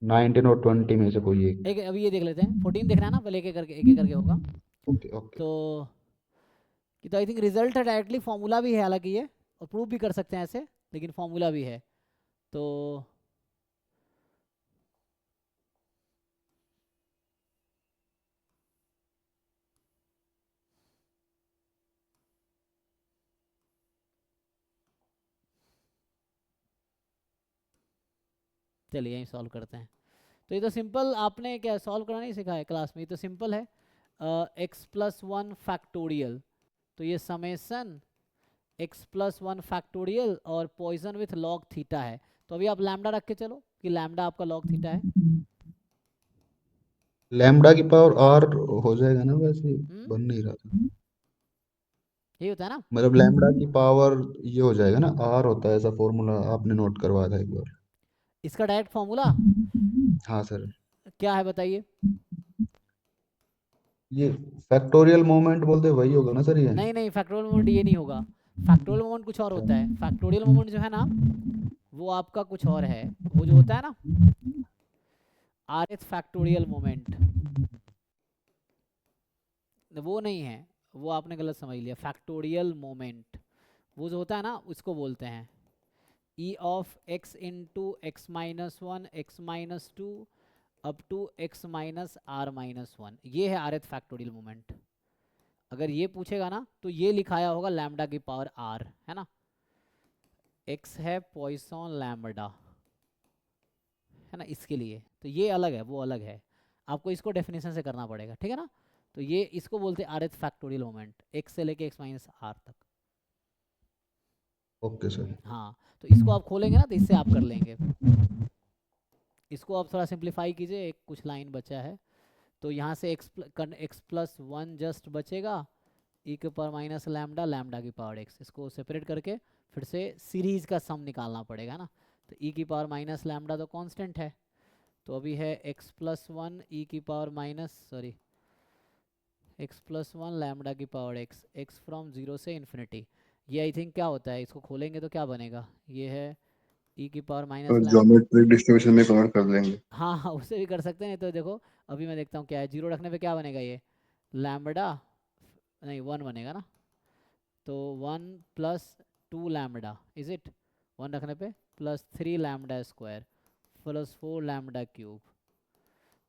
19 और 20 में से कोई एक। एक अभी ये देख लेते हैं, 14 देखना है ना, पहले एक एक करके होगा। Okay okay. तो आई थिंक रिजल्ट है डायरेक्टली, फॉर्मूला भी है हालांकि ये, और प्रूव भी कर सकते हैं ऐसे, लेकिन फॉर्मूला भी है। तो चलिए यहीं सॉल्व करते हैं। तो ये तो सिंपल, आपने क्या सॉल्व करना नहीं सिखाया क्लास में, ये तो सिंपल है। एक्स प्लस वन फैक्टोरियल, तो ये summation x plus one factorial और पॉइजन विथ लॉग थीटा है। तो अभी आप लैम्डा रख के चलो कि लैम्डा आपका लॉग थीटा है। लैम्डा की पावर आर हो जाएगा ना, वैसे बन नहीं रहा था। यही होता है ना। मतलब लैम्बडा की पावर ये हो जाएगा ना, आर होता है, ऐसा फॉर्मूला आपने नोट करवाया था एक बार। इसका डायरेक्ट फॉर्मूला हाँ सर। क्या है बताइए। ये फैक्टोरियल मोमेंट बोलते हैं, वही होगा ना सर ये? नहीं नहीं, फैक्टोरियल मोमेंट ये नहीं होगा। फैक्टोरियल मोमेंट कुछ और होता है। फैक्टोरियल मोमेंट जो है ना, वो आपका कुछ और है। वो जो होता है ना, आर एच फैक्टोरियल मोमेंट, वो नहीं है। वो आपने गलत समझ लिया। फैक्टोरियल मोमेंट वो जो होता है ना, उसको बोलते हैं e of x into x minus one x minus two up to x minus r minus one. ये है आर एच फैक्टोरियल मोमेंट। अगर ये पूछेगा ना तो ये लिखाया होगा लैम्बडा की पावर आर, है ना। एक्स है पॉइसन लैम्बडा, है ना, इसके लिए तो ये अलग है, वो अलग है। आपको इसको डेफिनेशन से करना पड़ेगा, ठीक है ना। तो ये इसको बोलते हैं R H factorial moment, x से लेके एक्स माइनस आर तक। Okay sir. हाँ, तो इसको आप खोलेंगे ना तो इससे आप कर लेंगे। इसको आप थोड़ा सिंप्लीफाई कीजिए, एक कुछ लाइन बचा है। तो यहाँ से एक्स प्लस वन जस्ट बचेगा, ई के पावर माइनस लैम्बडा, लैम्बडा की पावर एक्स। इसको सेपरेट करके फिर से सीरीज का सम निकालना पड़ेगा ना। तो ई की पावर माइनस लैम्बडा तो कांस्टेंट है, तो अभी है एक्स प्लस वन ई की power minus, sorry, x plus one lambda की power x, x from zero से इन्फिनिटी। ये आई थिंक क्या होता है, इसको खोलेंगे तो क्या बनेगा, ये है ई की पावर तो माइनस लैम्बडा। ज्योमेट्रिक डिस्ट्रीब्यूशन में कन्वर्ट कर देंगे। हाँ हाँ, उससे भी कर सकते हैं। तो देखो अभी मैं देखता हूँ क्या है, जीरो रखने पे क्या बनेगा, ये लैम्बडा, नहीं वन बनेगा ना। तो one plus two lambda is it, one रखने पे plus three lambda square plus four lambda cube.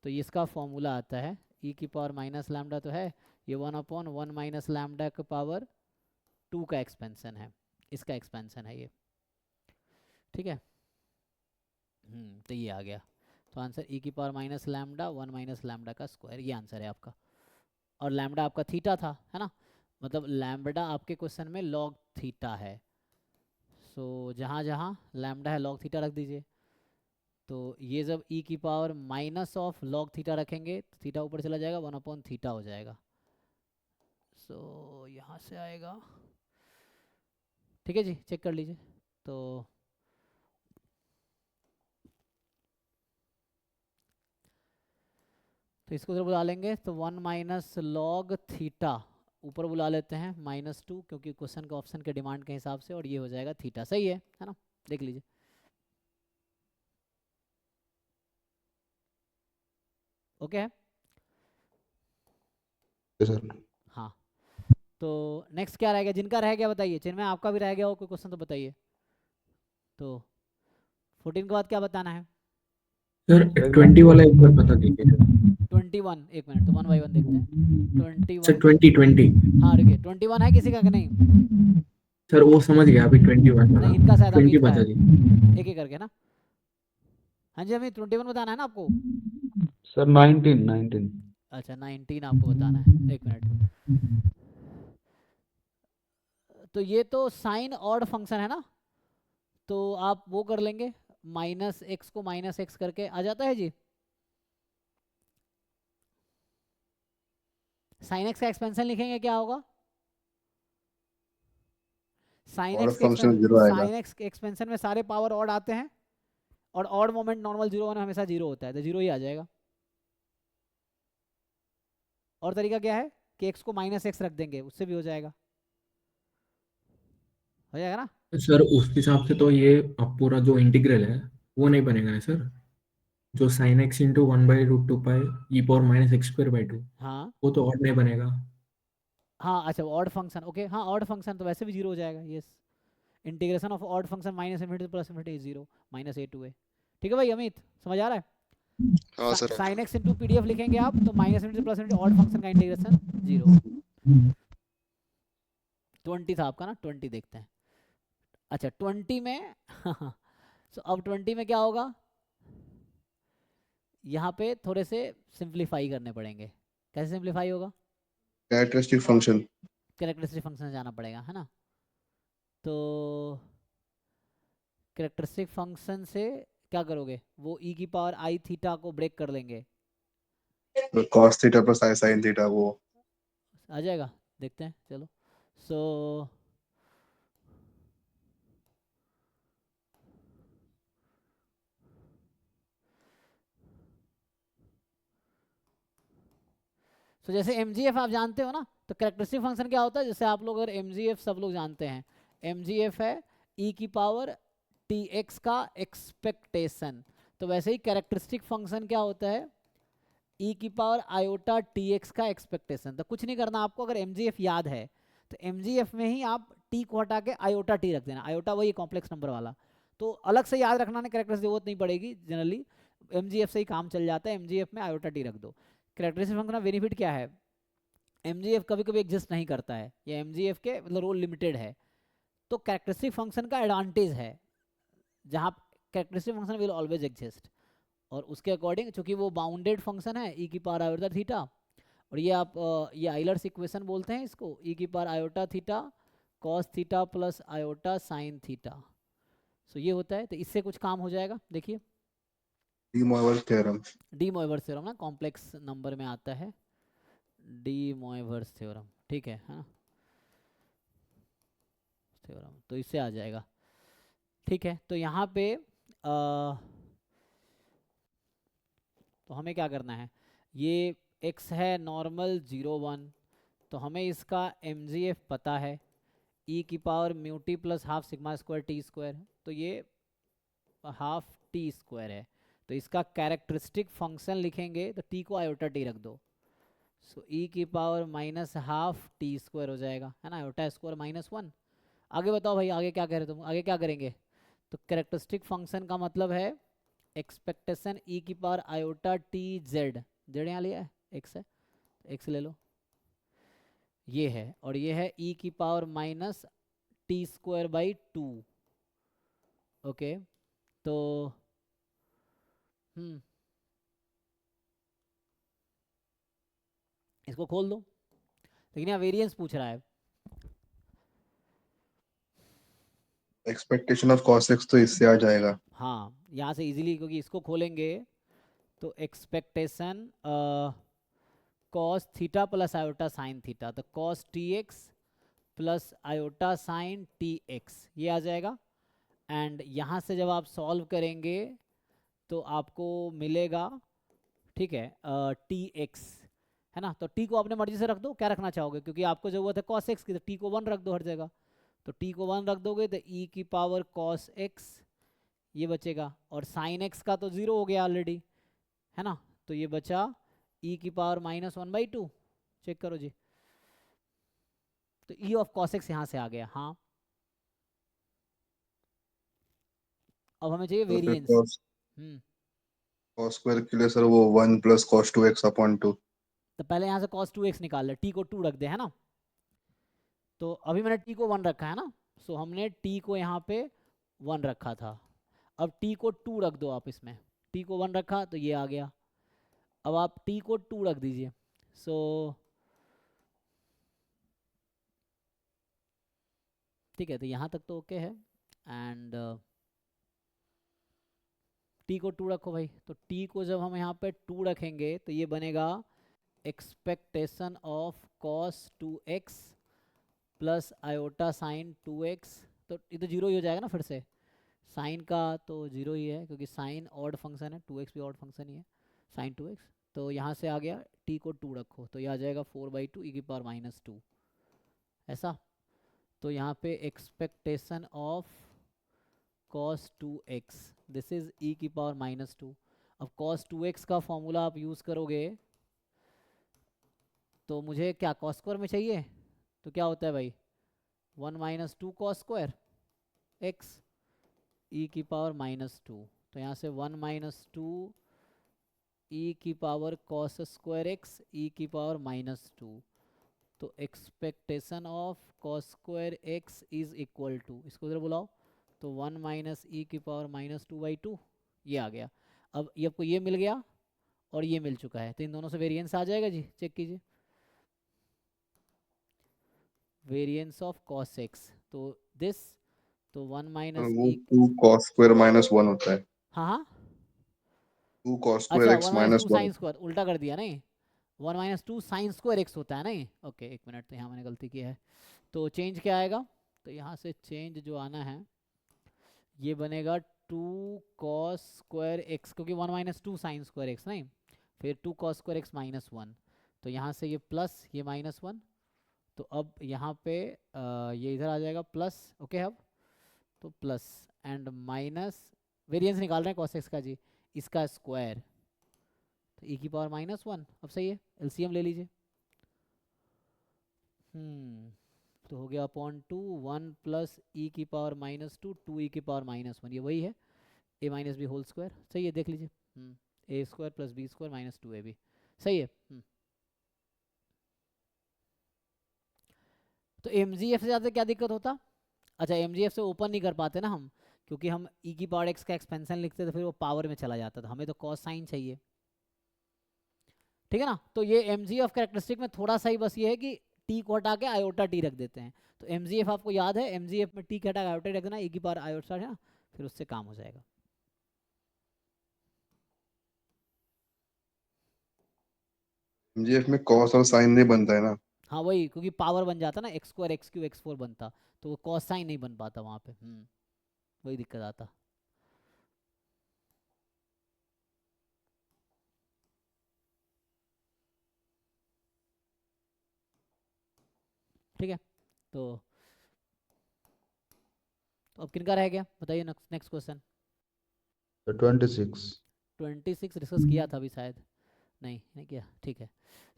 तो इसका फॉर्मूला आता है ई की पावर माइनस लैम्बडा तो है, ये one upon one minus lambda का पावर टू का एक्सपेंसन है, इसका एक्सपेंसन है ये, ठीक है। तो ये आ गया। तो आंसर ई की power minus lambda one minus lambda का स्क्वायर, ये आंसर है आपका। और लैम्बडा आपका थीटा था, है ना। मतलब लैम्बडा आपके क्वेश्चन में लॉग थीटा है। सो जहाँ जहाँ लैम्बडा है लॉग थीटा रख दीजिए। तो ये जब ई की power minus of log theta रखेंगे तो थीटा ऊपर चला जाएगा, वन अपॉन थीटा हो जाएगा। सो यहाँ से आएगा, ठीक है जी, चेक कर लीजिए। तो इसको उधर बुला लेंगे, तो वन माइनस लॉग थीटा ऊपर बुला लेते हैं माइनस टू, क्योंकि क्वेश्चन का ऑप्शन के डिमांड के हिसाब से, और ये हो जाएगा थीटा, सही है ना। देख लीजिए, ओके है। Okay sir. हाँ, तो नेक्स्ट क्या रह गया, जिनका रह गया बताइए, जिनमें आपका भी रह गया हो कोई क्वेश्चन तो बताइए। तो 14 के बाद क्या बताना है। सर 20 वाला एक बार बता दीजिए सर। 21, एक मिनट, तो वन बाई वन देखते हैं। सर 21, 2020। हाँ रुकिए, 21 है किसी का कि नहीं। सर वो समझ गया, अभी 21 वाला। नहीं, इनका शायद 20 अमित का बता है, दीजिए। एक एक करके ना। हाँ जी अमित, 21 बताना है ना आपको। सर 19। अच्छा 19 आपको बताना है, एक मिनट। तो ये तो साइन ऑड फंक्शन है ना, तो आप वो कर लेंगे, माइनस एक्स को माइनस एक्स करके आ जाता है जी। साइन एक्स का एक्सपेंशन लिखेंगे क्या होगा, साइन और एक्स के फंक्शन जीरो एक्सपेंशन, आएगा। साइन एक्स के एक्सपेंशन में सारे पावर ऑड आते हैं, और odd moment normal zero one हमेशा जीरो होता है, तो जीरो ही आ जाएगा। और तरीका क्या है कि एक्स को माइनस एक्स रख देंगे, उससे भी हो जाएगा, हो जाएगा ना। सर उस हिसाब से तो ये अब पूरा जो इंटीग्रल है वो नहीं बनेगा ना सर। जो sine x into one by root two pi e power minus x square by two, हाँ वो तो और नहीं बनेगा। हाँ, अच्छा ऑड फंक्शन, ओके, हाँ ऑड फंक्शन तो वैसे भी जीरो हो जाएगा, yes. Integration of odd function minus infinity plus infinity zero, minus a to a. ठीक है भाई अमित, समझ आ रहा है। हाँ sir. Sine x into PDF लिखेंगे आप तो minus infinity plus infinity odd function का इंटीग्रेशन जीरो। 20 था आपका ना, 20 देखते हैं। अच्छा 20 में so, अब 20 में क्या होगा, यहाँ पे थोड़े से सिंप्लीफाई करने पड़ेंगे। कैसे सिंप्लीफाई होगा, कैरेक्टरिस्टिक फंक्शन। कैरेक्टरिस्टिक फंक्शन जाना पड़ेगा, है ना। तो कैरेक्टरिस्टिक फंक्शन से क्या करोगे, वो ई की पावर आई थीटा को ब्रेक कर लेंगे, कॉस थीटा प्लस आई साइन थीटा वो। आ जाएगा, देखते हैं चलो। सो जैसे mgf आप जानते हो ना, तो कैरेक्टरिस्टिक फंक्शन क्या होता है, जैसे आप लोग अगर mgf सब लोग जानते हैं, mgf है e की पावर tx का एक्सपेक्टेशन, तो वैसे ही कैरेक्टरिस्टिक फंक्शन क्या होता है, e की पावर आयोटा tx का एक्सपेक्टेशन। तो कुछ नहीं करना आपको, अगर mgf याद है तो mgf में ही आप t को हटा के आयोटा t रख देना, आयोटा वही कॉम्प्लेक्स नंबर वाला, तो अलग से याद रखना, कैरेक्टर की जरूरत नहीं पड़ेगी, जनरली mgf से ही काम चल जाता है, mgf में आयोटा t रख दो। कैरेक्टरिस्टिक फंक्शन का बेनिफिट क्या है, mgf कभी कभी एग्जिस्ट नहीं करता है, या mgf के मतलब रोल लिमिटेड है, तो कैरेक्टरिस्टिक फंक्शन का एडवांटेज है, जहाँ characteristic function will always exist, और उसके अकॉर्डिंग चूंकि वो बाउंडेड फंक्शन है e की पावर आयोटा थीटा, और ये आप ये आइलर्स इक्वेशन बोलते हैं इसको, e की power iota theta cos theta plus iota sine theta, so ये होता है, तो इससे कुछ काम हो जाएगा, देखिए D Moivre's theorem. D Moivre's theorem ना, कॉम्प्लेक्स नंबर में आता है डी मोइवर्स थ्योरम, ठीक है ना, थ्योरम, तो इससे आ जाएगा, ठीक है। तो यहाँ पे तो हमें क्या करना है, ये x है नॉर्मल 0 1, तो हमें इसका mgf पता है e की power mu T plus half sigma square T square, तो ये हाफ टी स्क्वायर है, तो इसका कैरेक्टरिस्टिक फंक्शन लिखेंगे तो t को आयोटा टी रख दो, सो e की power minus half T square हो जाएगा, है ना, आयोटा स्क्वायर माइनस 1। आगे बताओ भाई, आगे क्या कह रहे तुम, आगे क्या करेंगे, तो कैरेक्टरिस्टिक फंक्शन का मतलब है एक्सपेक्टेशन e की power iota T Z, Z यहाँ लिया है, x है, x ले लो, ये है, और ये है e की power minus T square by 2, okay, तो इसको खोल दो, लेकिन यहाँ वेरिएंस पूछ रहा है, एक्सपेक्टेशन ऑफ cos x तो इससे आ जाएगा। हाँ यहाँ से इजीली, क्योंकि इसको खोलेंगे तो expectation cos theta plus iota sine theta, तो cos t x plus iota sine t x, ये आ जाएगा, एंड यहाँ से जब आप सॉल्व करेंगे तो आपको मिलेगा, ठीक है, टी एक्स, है ना, तो टी को अपने मर्जी से रख दो, क्या रखना चाहोगे, क्योंकि आपको जरूरत है कॉस एक्स की, तो टी को 1 रख दो हर जगह, तो टी को 1 रख दोगे तो e की पावर कॉस एक्स ये बचेगा, और साइन एक्स का तो 0 हो गया ऑलरेडी, है ना, तो ये बचा e की पावर माइनस 1/2, चेक करो जी, तो e ऑफ कॉस एक्स यहाँ से आ गया, हाँ, अब हमें चाहिए तो फिर वेरिएंस, cos स्क्वायर के लिए सर वो 1 प्लस cos 2x अपॉन 2। तो पहले यहाँ से cos 2x निकाल ले, t को 2 रख दे, है ना, तो अभी मैंने t को 1 रखा है ना, सो हमने t को यहाँ पे 1 रखा था, अब t को 2 रख दो आप इसमें, t को 1 रखा तो ये आ गया, अब आप t को 2 रख दीजिए, सो ठीक है, तो यहाँ तक तो ओके है, एंड t को 2 रखो भाई, तो t को जब हम यहाँ पे 2 रखेंगे तो ये बनेगा expectation of cos 2x plus iota sign 2x, तो ये तो 0 ही हो जाएगा ना, फिर से साइन का तो 0 ही है, क्योंकि साइन ऑड फंक्शन है, 2x भी ऑड फंक्शन ही है, साइन 2x, तो यहाँ से आ गया t को 2 रखो तो ये आ जाएगा 4/2 e की पावर माइनस 2, ऐसा, तो यहाँ पे expectation of cos 2x, this is e की पावर माइनस 2, अब cos 2x का फॉर्मूला आप यूज़ करोगे तो मुझे क्या cos स्क्वायर में चाहिए, तो क्या होता है भाई 1 माइनस 2 cos स्क्वायर x e की पावर माइनस 2, तो यहाँ से 1 माइनस 2 e की पावर cos स्क्वायर x e की पावर माइनस 2, तो expectation of cos square x is equal to, इसको उधर बुलाओ, तो 1 माइनस e की पावर माइनस 2/2, ये आ गया, अब ये आपको ये मिल गया और ये मिल चुका है, तो इन दोनों से वेरिएंस आ जाएगा जी, चेक कीजिए, वेरिएंस ऑफ cos x, तो दिस, तो 1 माइनस वो e, 2 cos स्क्वायर माइनस 1 होता है। हाँ हाँ, 2 cos स्क्वायर अच्छा x 1 minus minus 2 1। Sine square, उल्टा कर दिया नहीं, 1 minus two sine square x होता है नहीं। ओके एक मिनट, तो यहाँ मैंने गलती की है। तो चेंज क्या आएगा, तो यहाँ से चेंज जो आना है ये बनेगा 2 कॉस स्क्वायर एक्स, क्योंकि 1 minus two sine square x नहीं, फिर 2 कॉस स्क्वायर एक्स माइनस 1, तो यहाँ से ये प्लस ये माइनस 1, तो अब यहाँ पे ये इधर आ जाएगा प्लस। ओके अब तो प्लस एंड माइनस, वेरिएंस निकाल रहे हैं कॉस एक्स का जी, इसका स्क्वायर, तो e की पावर माइनस 1। अब सही है, एलसीएम ले लीजिए। तो हो गया अपॉन 2 1 प्लस ई की पावर माइनस 2 2 ई की पावर माइनस 1, ये वही है a minus b whole square. सही है, देख लीजिए, a square plus b square minus 2 a b, सही है। तो एमजीएफ से ज़्यादा क्या दिक्कत होता, अच्छा एमजीएफ से ओपन नहीं कर पाते ना हम, क्योंकि हम ई की पावर एक्स का एक्सपेंशन लिखते तो फिर वो पावर में चला जाता था, हमें तो कॉस साइन चाहिए, ठीक है ना। तो ये एमजीएफ कैरेक्टरिस्टिक में थोड़ा सा ही बस ये है कि टी को हटा के आयोटा टी रख देते हैं। तो एमजीएफ आपको याद है, एमजीएफ में टी के हटा के आयोटा रख देना, ई की पावर आयोटा है ना, फिर उससे काम हो जाएगा। एमजीएफ में कॉस और साइन नहीं बनता है ना। हाँ वही, क्योंकि पावर बन जाता ना, x square x Q x four बनता, तो वो कॉस साइन नहीं बन पाता वहाँ पे, वही दिक्कत आता। ठीक है, तो अब किनका रह गया बताइए, नेक्स्ट क्वेश्चन। 26। 26 डिस्कस किया था अभी शायद, नहीं किया, ठीक है।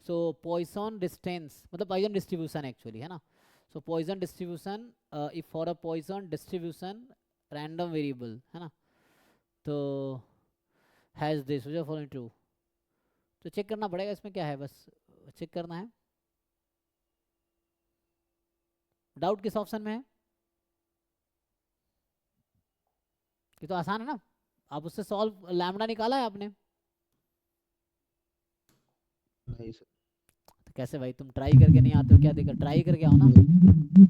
सो पॉइसन डिस्टेंस मतलब पॉइसन डिस्ट्रीब्यूशन एक्चुअली है ना। So Poisson distribution if for a Poisson distribution random variable है ना, तो हैज़ दिस फॉलोइंग ट्रू, तो चेक करना पड़ेगा इसमें क्या है, बस चेक करना है। डाउट किस ऑप्शन में है, ये तो आसान है ना, आप उससे सॉल्व लैम्डा निकाला है आपने, नहीं सर, तो कैसे भाई तुम ट्राई करके नहीं आते हो, क्या दिक्कत, ट्राई करके आओ ना।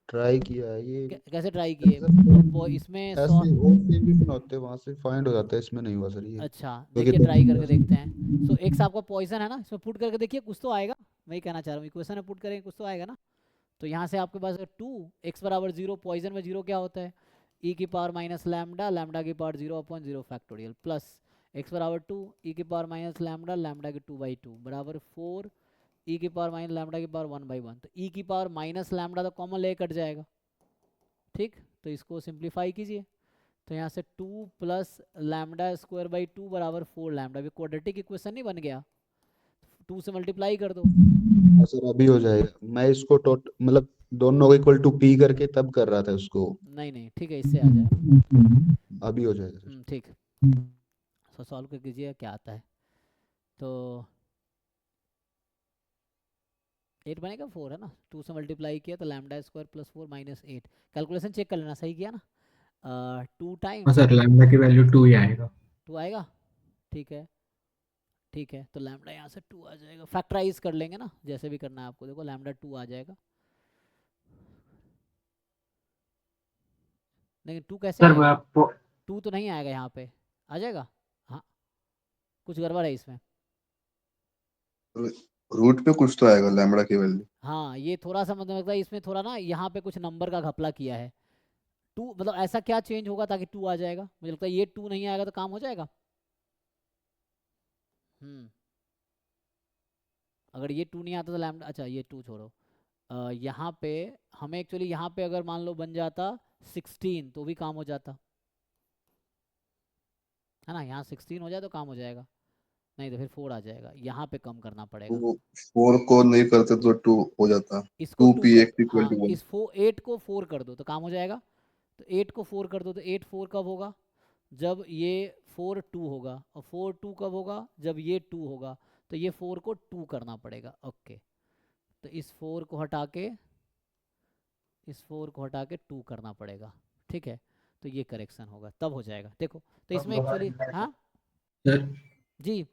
ट्राई किया है ये। कैसे ट्राई ऐसे किए, सर, इसमें ऐसे और सेम होते हैं, वहां से फाइंड हो जाता है, इसमें नहीं हुआ सर ये, अच्छा क्योंकि देखिए ट्राई करके देखते हैं। सो एक्स आपका पॉइजन है ना, इसमें पुट करके देखिए कुछ तो आएगा, मैं कहना चाह रहा हूँ इक्वेशन में पुट करेंगे कुछ तो आएगा ना। तो यहाँ से आपके पास 2 एक्स बराबर 0, पॉइजन में 0 क्या होता है, ई की पावर माइनस लैम्डा, लैम्डा की पावर 0/0 फैक्टोरियल, प्लस एक्स बराबर 2 ई की पावर माइनस लैम्डा, लैम्डा की 2/2 बराबर 4 ई की पावर माइनस लैम्डा की पावर 1/1, तो ई की पावर माइनस लैम्डा तो कॉमन ले कट जाएगा, ठीक। तो इसको सिंप्लीफाई कीजिए, तो यहाँ से 2 प्लस लैम्डा स्क्वायर बाई 2 बराबर 4 लैम्डा, भी क्वाड्रेटिक इक्वेशन नहीं बन गया, 2 से मल्टीप्लाई कर दो। हाँ सर अभी हो जाएगा। मैं इसको मतलब दोनों को इक्वल टू पी करके तब कर रहा था उसको। नहीं ठीक है, इससे आ जाएगा, अभी हो जाएगा सर। ठीक। सो सॉल्व कर कीजिए क्या आता है, तो 8 बनेगा 4 है ना, 2 से मल्टीप्लाई किया तो lambda square plus 4 minus 8, calculation check कर लेना, सही किया ना। 2 हाँ टाइम्स सर, लैम्डा की वैल्यू 2 ही आएगा। 2 आएगा, ठीक है ठीक है, तो लैम्डा यहाँ से 2 आ जाएगा, फैक्टराइज कर लेंगे ना, जैसे भी करना है आपको, देखो लैम्डा 2 आ जाएगा, लेकिन 2 कैसे सर वो आएगा, आपको 2 तो नहीं आएगा यहाँ पे, आ जाएगा, हाँ कुछ गड़बड़ है इसमें, रूट पे कुछ तो आएगा लैम्बडा की वैल्यू। हाँ ये थोड़ा सा मतलब लगता है इसमें थोड़ा ना, यहाँ पे कुछ नंबर का घपला किया है। 2 मतलब ऐसा क्या चेंज होगा ताकि 2 आ जाएगा, मुझे लगता है ये 2 नहीं आएगा तो काम हो जाएगा। अगर ये 2 नहीं आता तो लैम्डा, अच्छा ये 2 छोड़ो, यहाँ पे हमें एक्चुअली यहाँ पे अगर मान लो बन जाता 16 तो भी काम हो जाता है ना, यहाँ 16 हो जाए तो काम हो जाएगा, नहीं तो फिर 4 आ जाएगा, यहाँ पे कम करना पड़ेगा। तो 4 को नहीं करते तो 2 हो जाता। इसको 2 2 पी कर, एक्स इक्वल हाँ टू 1। इस 8 को 4 कर दो तो काम हो जाएगा, तो 8 को 4 कर दो, तो 8 4 कब होगा, जब ये 4 2 होगा, और 4 2 कब होगा, जब ये 2 होगा, तो ये 4 को 2 करना पड़ेगा। ओके, तो इस 4 को हटा के 2 करना पड़ेगा, ठीक है, तो ये करेक्शन होगा तब हो जाएगा, देखो तो इसमें एक्चुअली, हाँ सर जी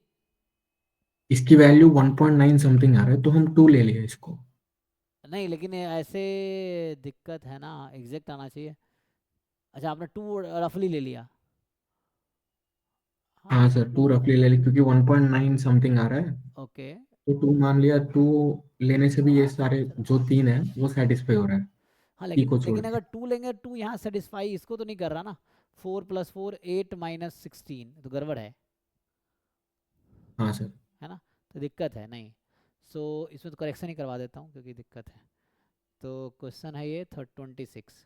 इसकी वैल्यू 1.9 समथिंग आ रहा है, तो हम 2 ले लिए इसको। नहीं, लेकिन ये ऐसे दिक्कत है ना, एग्जैक्ट आना चाहिए। अच्छा आपने 2 रफली ले लिया, हाँ सर 2 रफली ले ली क्योंकि 1.9 समथिंग आ रहा है, ओके तो 2 मान लिया। 2 लेने से भी ये सारे जो 3 है वो सेटिस्फाई हो रहा है हाँ, ई को छोड़ लेकिन के। अगर 2 लेंगे, 2 यहाँ सेटिस्फाई इसको तो नहीं कर रहा ना। 4 + 4 8 - 16 तो गड़बड़ हाँ सर। है ना, तो दिक्कत है नहीं। सो इसमें तो करेक्शन ही करवा देता हूँ क्योंकि दिक्कत है। तो क्वेश्चन है ये 26।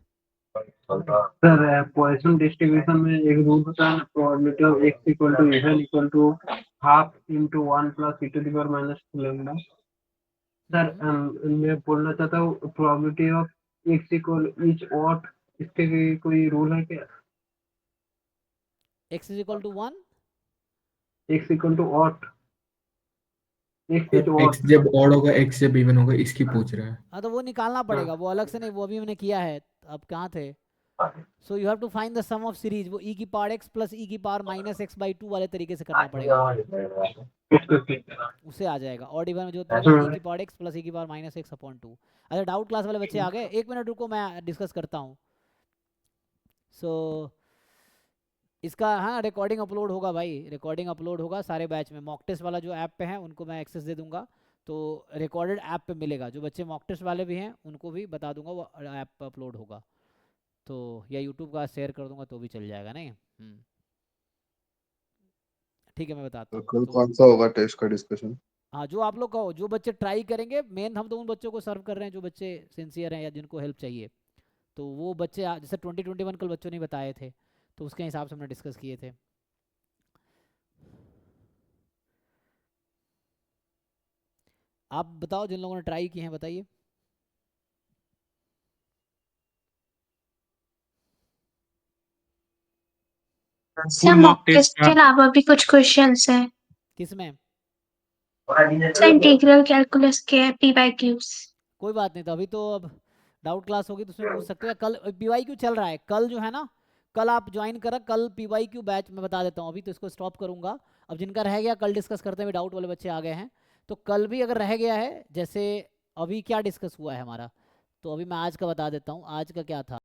सर पॉइसन डिस्ट्रीब्यूशन में एक रूल होता है, probability of x equal to even equal to half into 1 plus e to the power minus lambda. Sir मैं बोलना चाहता हूँ probability of x equal each odd, इसके भी कोई रूल है क्या? x = 1। x equal to ought, x is x ought. जब ऑड होगा एक्स जब इवन होगा इसकी पूछ रहा है। हाँ तो वो निकालना पड़ेगा, वो अलग से नहीं, वो अभी मैंने किया है। अब कहाँ थे? So you have to find the sum of series, वो e की पावर x प्लस e की पावर -x/2 वाले तरीके से करना पड़ेगा, उससे आ जाएगा। ऑड इवन में जो होता है e की पावर x प्लस e की पावर -x/2। अच्छा डाउट क्लास वाले बच्चे आ गए? 1 मिनट रुको, मैं डिस्कस करता हूँ। सो इसका हाँ रिकॉर्डिंग अपलोड होगा भाई, रिकॉर्डिंग अपलोड होगा सारे बैच में। मॉक टेस्ट वाला जो ऐप पे है उनको मैं एक्सेस दे दूंगा, तो रिकॉर्डेड ऐप पे मिलेगा। जो बच्चे मॉक टेस्ट वाले भी हैं उनको भी बता दूंगा, वो ऐप पे अपलोड होगा। तो या यूट्यूब का शेयर कर दूंगा तो भी चल जाएगा। नहीं ठीक है, मैं बताता तो हूँ। कल तो कौन सा होगा टेस्ट का डिस्कशन? हाँ, जो आप लोग कहो, जो बच्चे ट्राई करेंगे, मेन हम तो उन बच्चों को सर्व कर रहे हैं जो बच्चे सिंसियर हैं या जिनको हेल्प चाहिए। तो वो बच्चे जैसे 2021 कल बच्चों ने बताए थे, तो उसके हिसाब से हमने डिस्कस किए थे। आप बताओ, जिन लोगों ने ट्राई किए हैं बताइए। सर मॉक टेस्ट के अलावा भी कुछ क्वेश्चंस हैं। किसमें? सर इंटीग्रल कैलकुलस के पीवाईक्यूज। कोई बात नहीं, तो अभी तो अब डाउट क्लास होगी तो उसमें पूछ सकते हो। कल पीवाईक्यू चल रहा है, कल जो है ना, कल आप ज्वाइन करा, कल पीवाईक्यू बैच में बता देता हूँ। अभी तो इसको स्टॉप करूंगा, अब जिनका रह गया कल डिस्कस करते हैं। डाउट वाले बच्चे आ गए हैं, तो कल भी अगर रह गया है, जैसे अभी क्या डिस्कस हुआ है हमारा, तो अभी मैं आज का बता देता हूँ। आज का क्या था?